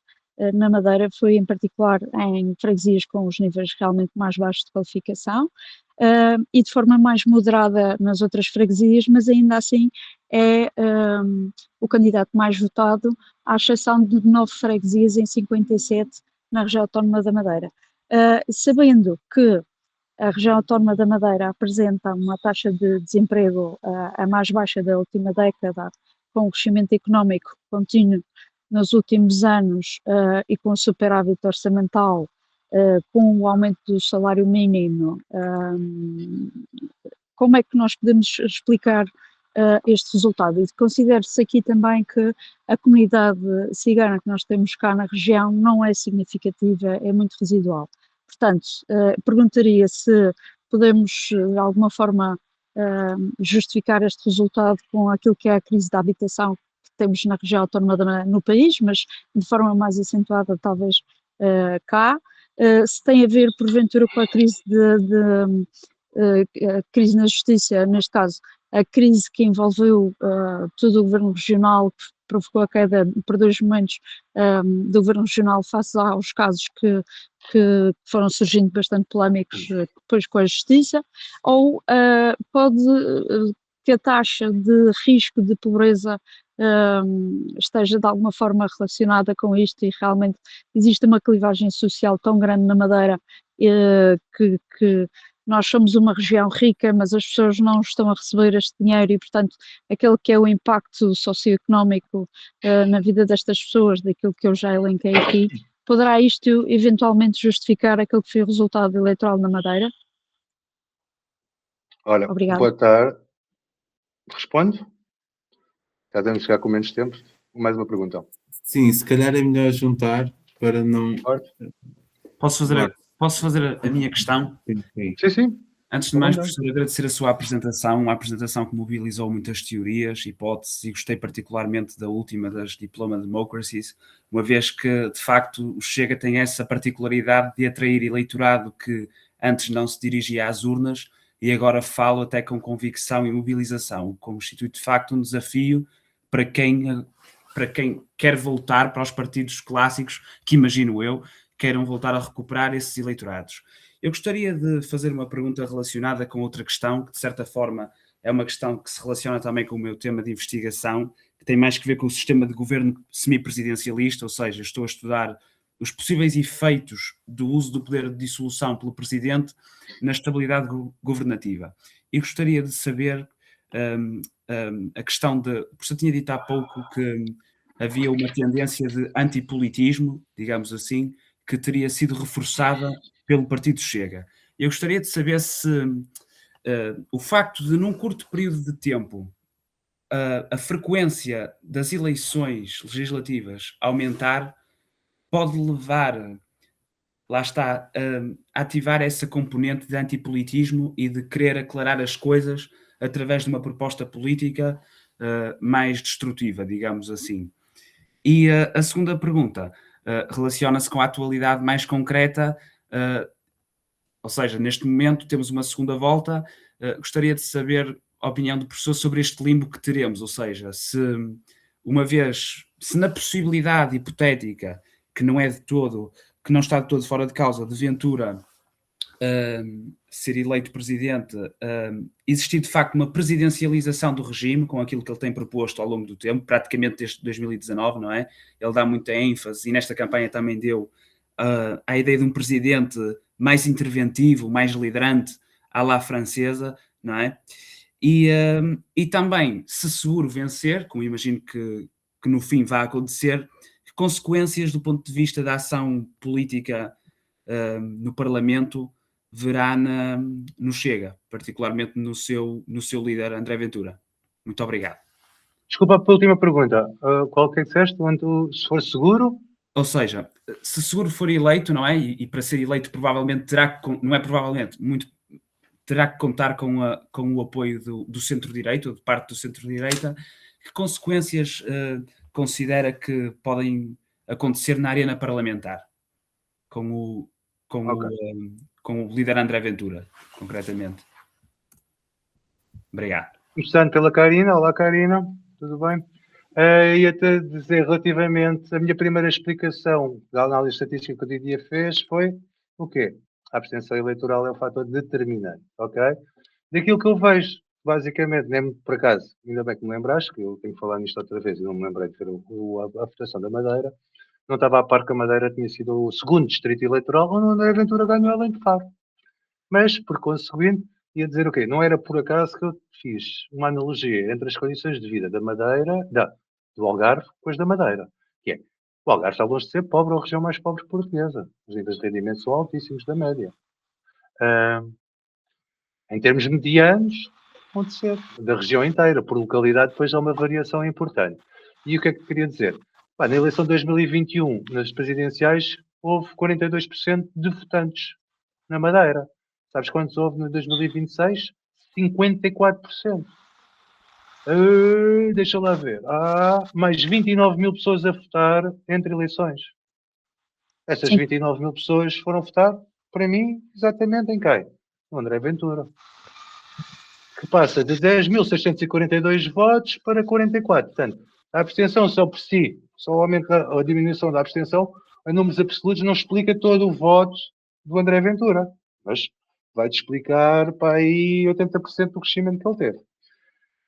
Speaker 4: na Madeira foi em particular em freguesias com os níveis realmente mais baixos de qualificação, e de forma mais moderada nas outras freguesias, mas ainda assim é o candidato mais votado, à exceção de 9 freguesias em 57 na região autónoma da Madeira. Sabendo que a região autónoma da Madeira apresenta uma taxa de desemprego a mais baixa da última década, com o crescimento económico contínuo nos últimos anos e com o superávit orçamental, com o aumento do salário mínimo, como é que nós podemos explicar este resultado? E considera-se aqui também que a comunidade cigana que nós temos cá na região não é significativa, é muito residual. Portanto, perguntaria se podemos de alguma forma justificar este resultado com aquilo que é a crise da habitação que temos na região autónoma no país, mas de forma mais acentuada talvez cá, se tem a ver porventura com a crise a crise na justiça, neste caso a crise que envolveu todo o governo regional, que provocou a queda por 2 momentos do governo regional face aos casos que foram surgindo bastante polémicos depois com a justiça, ou pode que a taxa de risco de pobreza esteja de alguma forma relacionada com isto e realmente existe uma clivagem social tão grande na Madeira que nós somos uma região rica, mas as pessoas não estão a receber este dinheiro e, portanto, aquele que é o impacto socioeconómico na vida destas pessoas, daquilo que eu já elenquei aqui, poderá isto eventualmente justificar aquele que foi o resultado eleitoral na Madeira?
Speaker 2: Olha,
Speaker 4: Obrigada.
Speaker 2: boa tarde. Respondo? Já devemos chegar com menos tempo. Mais uma pergunta.
Speaker 1: Sim, se calhar é melhor juntar para não.
Speaker 5: Posso fazer a minha questão?
Speaker 1: Sim.
Speaker 2: Sim.
Speaker 5: Antes de mais, professor, agradecer a sua apresentação, uma apresentação que mobilizou muitas teorias, hipóteses, e gostei particularmente da última, das Diploma Democracies, uma vez que, de facto, o Chega tem essa particularidade de atrair eleitorado que antes não se dirigia às urnas e agora fala até com convicção e mobilização, o que constitui, de facto, um desafio para quem quer voltar para os partidos clássicos, que imagino eu, queiram voltar a recuperar esses eleitorados. Eu gostaria de fazer uma pergunta relacionada com outra questão, que de certa forma é uma questão que se relaciona também com o meu tema de investigação, que tem mais que ver com o sistema de governo semipresidencialista, ou seja, estou a estudar os possíveis efeitos do uso do poder de dissolução pelo Presidente na estabilidade governativa. E gostaria de saber a questão de... O professor tinha dito há pouco que havia uma tendência de antipolitismo, digamos assim, que teria sido reforçada pelo Partido Chega. Eu gostaria de saber se o facto de, num curto período de tempo, a frequência das eleições legislativas aumentar, pode levar, lá está, a ativar essa componente de antipolitismo e de querer aclarar as coisas através de uma proposta política mais destrutiva, digamos assim. E a segunda pergunta relaciona-se com a atualidade mais concreta, ou seja, neste momento temos uma segunda volta. Gostaria de saber a opinião do professor sobre este limbo que teremos, ou seja, se na possibilidade hipotética, que não está de todo fora de causa, de Ventura ser eleito presidente, existir de facto uma presidencialização do regime com aquilo que ele tem proposto ao longo do tempo, praticamente desde 2019, não é? Ele dá muita ênfase, e nesta campanha também deu a ideia de um presidente mais interventivo, mais liderante, à la francesa, não é? E também, se seguro vencer, como imagino que no fim vai acontecer, que consequências do ponto de vista da ação política no Parlamento verá no Chega, particularmente no seu líder André Ventura. Muito obrigado.
Speaker 2: Desculpa pela última pergunta. Qual que é que disseste? Se for seguro?
Speaker 5: Ou seja, se seguro for eleito, não é? E para ser eleito provavelmente não é provavelmente, terá que contar com o apoio do centro-direita, ou de parte do centro-direita. Que consequências considera que podem acontecer na arena parlamentar com o líder André Ventura, concretamente? Obrigado.
Speaker 2: Começando pela Karina. Olá, Karina. Tudo bem? Ia-te dizer relativamente, a minha primeira explicação da análise estatística que o Didier fez foi o quê? A abstenção eleitoral é um fator determinante, ok? Daquilo que eu vejo, basicamente, nem por acaso, ainda bem que me lembraste, que eu tenho que falar nisto outra vez e não me lembrei de ver a votação da Madeira, não estava a par que a Madeira tinha sido o segundo distrito eleitoral onde André Ventura ganhou além de Faro. Mas, por conseguinte, ia dizer o quê? Não era por acaso que eu fiz uma analogia entre as condições de vida da Madeira, do Algarve, com as da Madeira. Que é, o Algarve está longe de ser pobre ou a região mais pobre portuguesa. Os níveis de rendimento são altíssimos da média. Em termos medianos, pode ser da região inteira. Por localidade, depois há uma variação importante. E o que é que queria dizer? Na eleição de 2021, nas presidenciais, houve 42% de votantes na Madeira. Sabes quantos houve no 2026? 54%. Deixa lá ver. Há mais 29 mil pessoas a votar entre eleições. Essas 29 mil pessoas foram votar, para mim, exatamente em quem? O André Ventura. Que passa de 10.642 votos para 44. Portanto, a abstenção só por si, só o aumento a diminuição da abstenção, em números absolutos, não explica todo o voto do André Ventura. Mas vai-te explicar para aí 80% do crescimento que ele teve.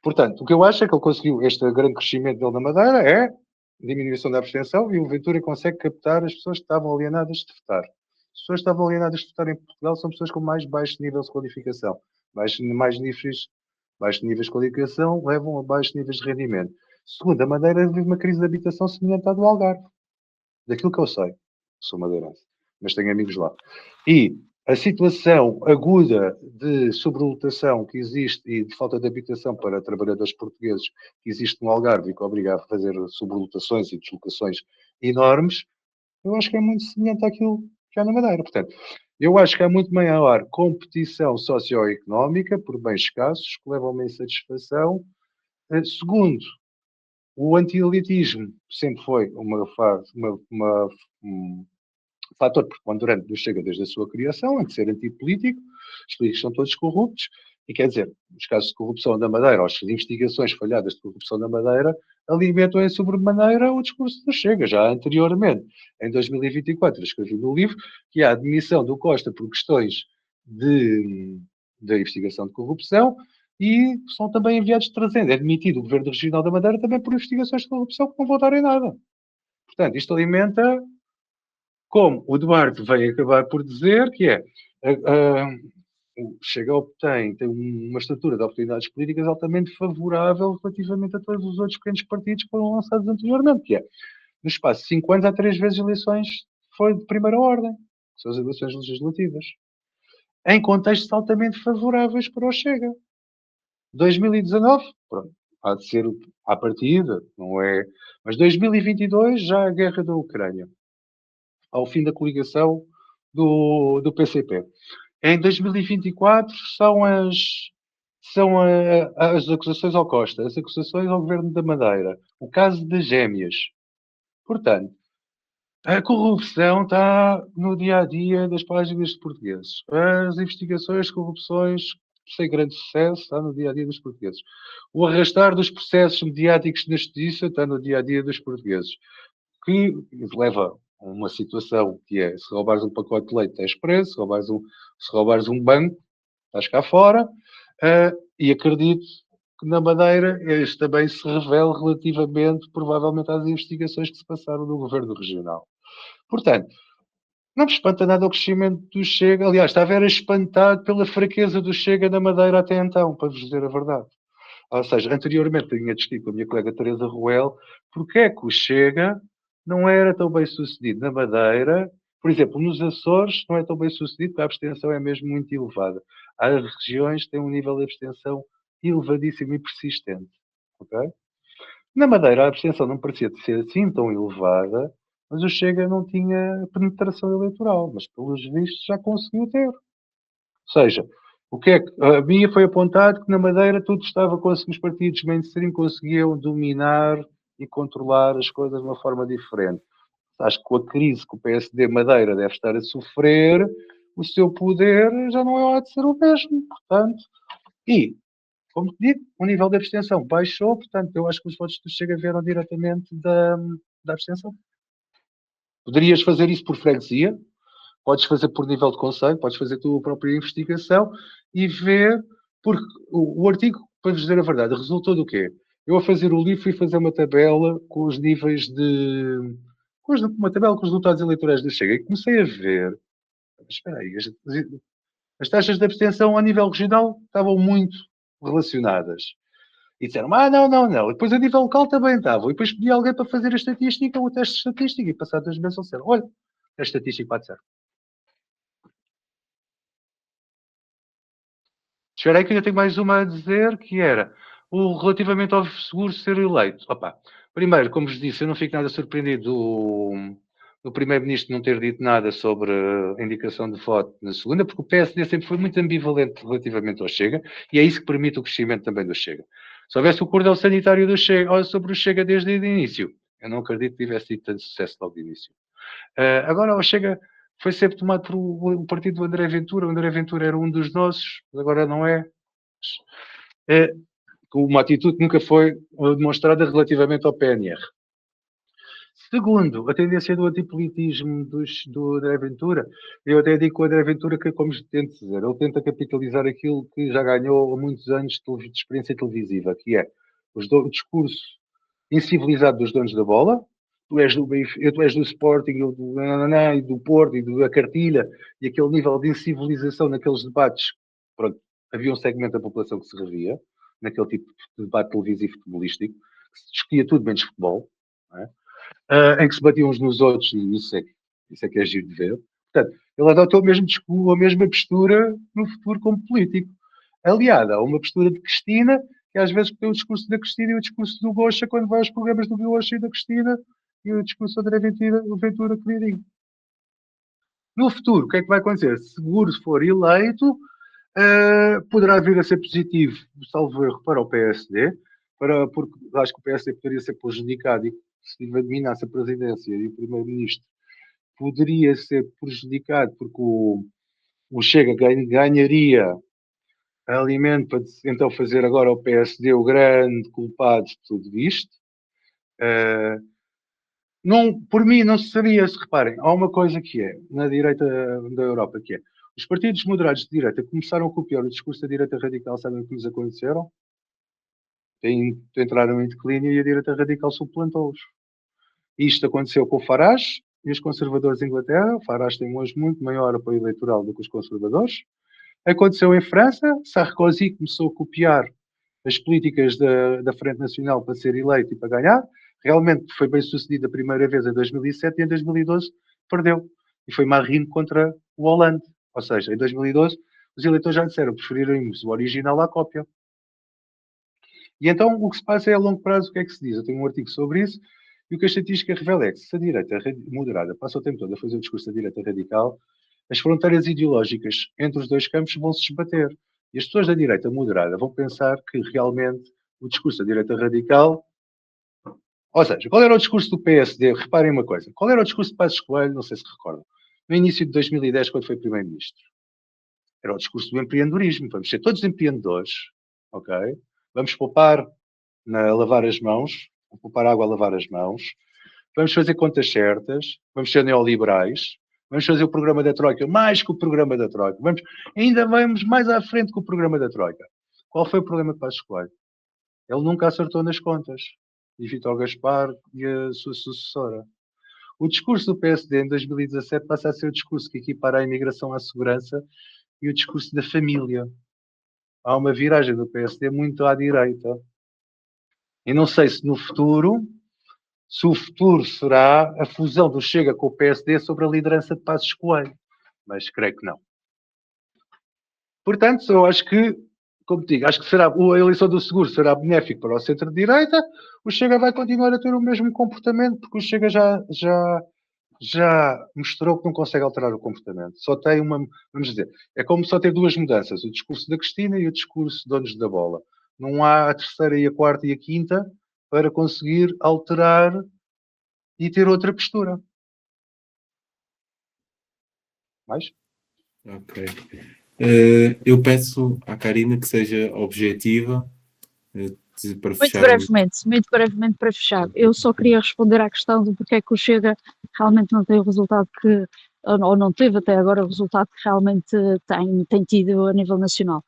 Speaker 2: Portanto, o que eu acho é que ele conseguiu este grande crescimento dele na Madeira é diminuição da abstenção e o Ventura consegue captar as pessoas que estavam alienadas de votar. As pessoas que estavam alienadas de votar em Portugal são pessoas com mais baixo nível de qualificação. Baixos níveis de qualificação levam a baixos níveis de rendimento. Segundo, a Madeira vive uma crise de habitação semelhante à do Algarve. Daquilo que eu sei. Sou madeirense, mas tenho amigos lá. E a situação aguda de sobrelotação que existe e de falta de habitação para trabalhadores portugueses que existe no Algarve e que obriga a fazer sobrelotações e deslocações enormes, eu acho que é muito semelhante àquilo que há na Madeira. Portanto, eu acho que há muito maior competição socioeconómica por bens escassos que levam a uma insatisfação. Segundo, o anti-elitismo sempre foi um fator preponderante do Chega desde a sua criação, de ser antipolítico, os políticos são todos corruptos, e quer dizer, os casos de corrupção da Madeira, ou as investigações falhadas de corrupção da Madeira, alimentam em sobremaneira o discurso do Chega. Já anteriormente, em 2024, eu escrevi no livro que a admissão do Costa por questões de investigação de corrupção e são também enviados de trazendo. É demitido o Governo Regional da Madeira também por investigações de corrupção que não vão dar em nada. Portanto, isto alimenta, como o Duarte veio acabar por dizer, que é o Chega tem uma estrutura de oportunidades políticas altamente favorável relativamente a todos os outros pequenos partidos que foram lançados anteriormente, que é, no espaço de 5 anos, há 3 vezes eleições foi de primeira ordem, que são as eleições legislativas, em contextos altamente favoráveis para o Chega. 2019, pronto, há de ser à partida, não é? Mas 2022 já a guerra da Ucrânia, ao fim da coligação do PCP. Em 2024 são as acusações ao Costa, as acusações ao Governo da Madeira, o caso das gêmeas. Portanto, a corrupção está no dia-a-dia das páginas de portugueses. As investigações de corrupções sem grande sucesso está no dia-a-dia dos portugueses. O arrastar dos processos mediáticos na justiça está no dia-a-dia dos portugueses. Que leva a uma situação que é, se roubares um pacote de leite, tens preso, se roubares um banco, estás cá fora. E acredito que na Madeira este também se revela relativamente, provavelmente, às investigações que se passaram no Governo Regional. Portanto, Não me espanta nada o crescimento do Chega. Aliás, estava era espantado pela fraqueza do Chega na Madeira até então, para vos dizer a verdade. Ou seja, anteriormente tinha discutido com a minha colega Teresa Ruel porque é que o Chega não era tão bem sucedido na Madeira. Por exemplo, nos Açores não é tão bem sucedido porque a abstenção é mesmo muito elevada. Há regiões que têm um nível de abstenção elevadíssimo e persistente. Okay? Na Madeira a abstenção não parecia ser assim tão elevada, mas o Chega não tinha penetração eleitoral, mas pelos vistos já conseguiu ter. Ou seja, o que é que a mim foi apontado que na Madeira tudo estava os partidos mainstream conseguiam dominar e controlar as coisas de uma forma diferente. Acho que com a crise que o PSD Madeira deve estar a sofrer, o seu poder já não é de ser o mesmo, portanto. E, como te digo, o nível de abstenção baixou, portanto, eu acho que os votos do Chega vieram diretamente da abstenção. Poderias fazer isso por freguesia, podes fazer por nível de conselho, podes fazer a tua própria investigação e ver, porque o artigo, para vos dizer a verdade, resultou do quê? Eu a fazer o livro fui fazer uma tabela com os níveis de... uma tabela com os resultados eleitorais do Chega e comecei a ver, espera aí, as taxas de abstenção a nível regional estavam muito relacionadas. E disseram, não. E depois a nível local também estavam. E depois pedi alguém para fazer a estatística, o teste de estatística. E passado 2 meses eles disseram, olha, a estatística pode ser. Espera aí que eu tenho mais uma a dizer, que era relativamente ao seguro ser eleito. Opa, primeiro, como vos disse, eu não fico nada surpreendido do Primeiro-Ministro não ter dito nada sobre a indicação de voto na segunda, porque o PSD sempre foi muito ambivalente relativamente ao Chega, e é isso que permite o crescimento também do Chega. Se houvesse o cordão sanitário do Chega, sobre o Chega desde o início, eu não acredito que tivesse tido tanto sucesso logo de início. Agora o Chega foi sempre tomado por o partido do André Ventura. O André Ventura era um dos nossos, agora não é. Uma atitude que nunca foi demonstrada relativamente ao PNR. Segundo, a tendência do antipolitismo do André Ventura, eu até digo que o André Ventura, que, como tento dizer, ele tenta capitalizar aquilo que já ganhou há muitos anos de experiência televisiva, que é o discurso incivilizado dos donos da bola. Tu és do Sporting, eu e do Porto, e da Cartilha, e aquele nível de incivilização naqueles debates. Pronto, havia um segmento da população que se revia naquele tipo de debate televisivo futebolístico, que se discutia tudo menos futebol, não é? Em que se batiam uns nos outros, e isso é que é giro de ver. Portanto, ele adotou o mesmo discurso, a mesma postura no futuro como político, aliada a uma postura de Cristina, que às vezes tem o discurso da Cristina e o discurso do Gocha quando vai aos programas do Gocha e da Cristina, e o discurso do André Ventura queridinho. No futuro, o que é que vai acontecer? Seguro, se for eleito, poderá vir a ser positivo, salvo erro, para o PSD, porque acho que o PSD poderia ser prejudicado e se dominasse a presidência e o primeiro-ministro poderia ser prejudicado porque o Chega ganharia alimento para então fazer agora o PSD o grande culpado de tudo isto. Não, por mim não seria, se reparem, há uma coisa que é, na direita da Europa, que é, os partidos moderados de direita começaram a copiar o discurso da direita radical, sabem o que lhes aconteceram? Entraram em declínio e a direita radical suplantou-os. Isto aconteceu com o Farage e os conservadores de Inglaterra. O Farage tem hoje muito maior apoio eleitoral do que os conservadores. Aconteceu em França. Sarkozy começou a copiar as políticas da Frente Nacional para ser eleito e para ganhar. Realmente foi bem sucedido a primeira vez em 2007 e em 2012 perdeu. E foi Marine contra o Hollande. Ou seja, em 2012 os eleitores já disseram preferiremos o original à cópia. E então o que se passa é a longo prazo, o que é que se diz? Eu tenho um artigo sobre isso, e o que a estatística revela é que se a direita moderada passa o tempo todo a fazer o discurso da direita radical, as fronteiras ideológicas entre os dois campos vão se desbater. E as pessoas da direita moderada vão pensar que realmente o discurso da direita radical... Ou seja, qual era o discurso do PSD? Reparem uma coisa. Qual era o discurso de Passos Coelho? Não sei se recordam. No início de 2010, quando foi primeiro-ministro. Era o discurso do empreendedorismo. Vamos ser todos empreendedores, ok? Vamos poupar a lavar as mãos, poupar água a lavar as mãos, vamos fazer contas certas, vamos ser neoliberais, vamos fazer o programa da Troika mais que o programa da Troika, ainda vamos mais à frente que o programa da Troika. Qual foi o problema de Passos Coelho? Ele nunca acertou nas contas. E Vítor Gaspar e a sua sucessora. O discurso do PSD em 2017 passa a ser o discurso que equipara a imigração à segurança e o discurso da família. Há uma viragem do PSD muito à direita. E não sei se no futuro, se o futuro será a fusão do Chega com o PSD sobre a liderança de Passos Coelho. Mas creio que não. Portanto, eu acho que, como digo, acho que será, a eleição do Seguro será benéfico para o centro-direita. O Chega vai continuar a ter o mesmo comportamento, porque o Chega já mostrou que não consegue alterar o comportamento. Só tem uma, vamos dizer, é como só ter duas mudanças, o discurso da Cristina e o discurso de donos da bola. Não há a terceira e a quarta e a quinta para conseguir alterar e ter outra postura. Mais?
Speaker 1: Ok. Eu peço à Karina que seja objetiva para fechar.
Speaker 4: Muito brevemente para fechar. Eu só queria responder à questão do porquê é que o Chega realmente não tem o resultado que, ou não teve até agora o resultado que realmente tem tido a nível nacional.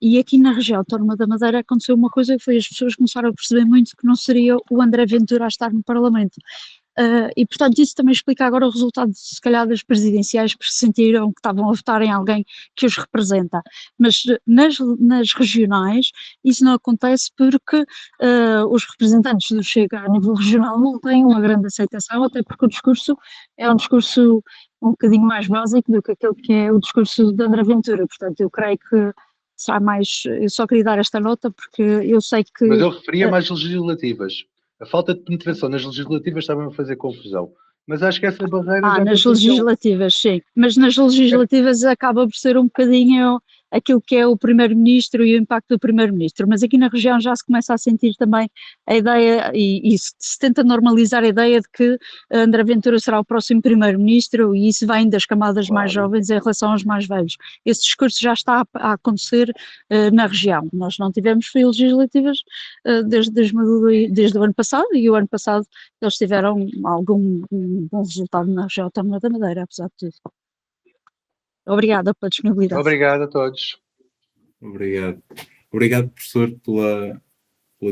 Speaker 4: E aqui na região autónoma da Madeira aconteceu uma coisa que foi as pessoas começaram a perceber muito que não seria o André Ventura a estar no Parlamento. E portanto isso também explica agora o resultado se calhar das presidenciais, porque sentiram que estavam a votar em alguém que os representa, mas nas regionais isso não acontece porque os representantes do Chega a nível regional não têm uma grande aceitação, até porque o discurso é um discurso um bocadinho mais básico do que aquele que é o discurso de André Ventura, portanto eu creio que será mais, eu só queria dar esta nota porque eu sei que...
Speaker 2: Mas eu referia mais legislativas. A falta de penetração nas legislativas estava a fazer confusão. Mas acho que essa barreira...
Speaker 4: nas legislativas, sim. Mas nas legislativas acaba por ser um bocadinho aquilo que é o primeiro-ministro e o impacto do primeiro-ministro. Mas aqui na região já se começa a sentir também a ideia, e se tenta normalizar a ideia de que André Ventura será o próximo primeiro-ministro, e isso vem das camadas mais jovens em relação aos mais velhos. Esse discurso já está a acontecer na região. Nós não tivemos legislativas desde o ano passado, e o ano passado eles tiveram algum bom resultado na região autónoma da Madeira, apesar de tudo. Obrigada pela disponibilidade.
Speaker 2: Obrigado a todos.
Speaker 1: Obrigado. Obrigado, professor, pela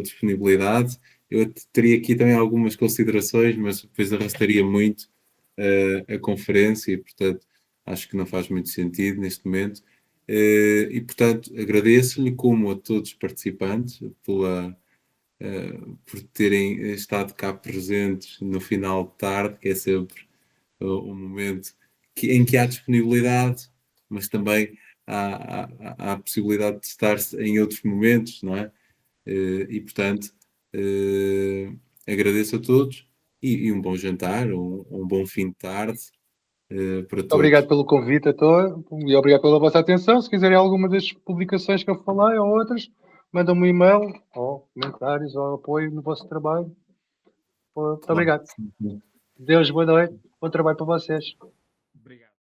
Speaker 1: disponibilidade. Eu teria aqui também algumas considerações, mas depois arrastaria muito a conferência e, portanto, acho que não faz muito sentido neste momento. E, portanto, agradeço-lhe, como a todos os participantes, por terem estado cá presentes no final de tarde, que é sempre um momento em que há disponibilidade, mas também há a possibilidade de estar-se em outros momentos, não é? E, portanto, agradeço a todos e um bom jantar, um bom fim de tarde para todos.
Speaker 2: Obrigado pelo convite a todos e obrigado pela vossa atenção. Se quiserem alguma das publicações que eu falei ou outras, mandam-me um e-mail ou comentários ou apoio no vosso trabalho. Muito obrigado. Deus, boa noite. Bom trabalho para vocês.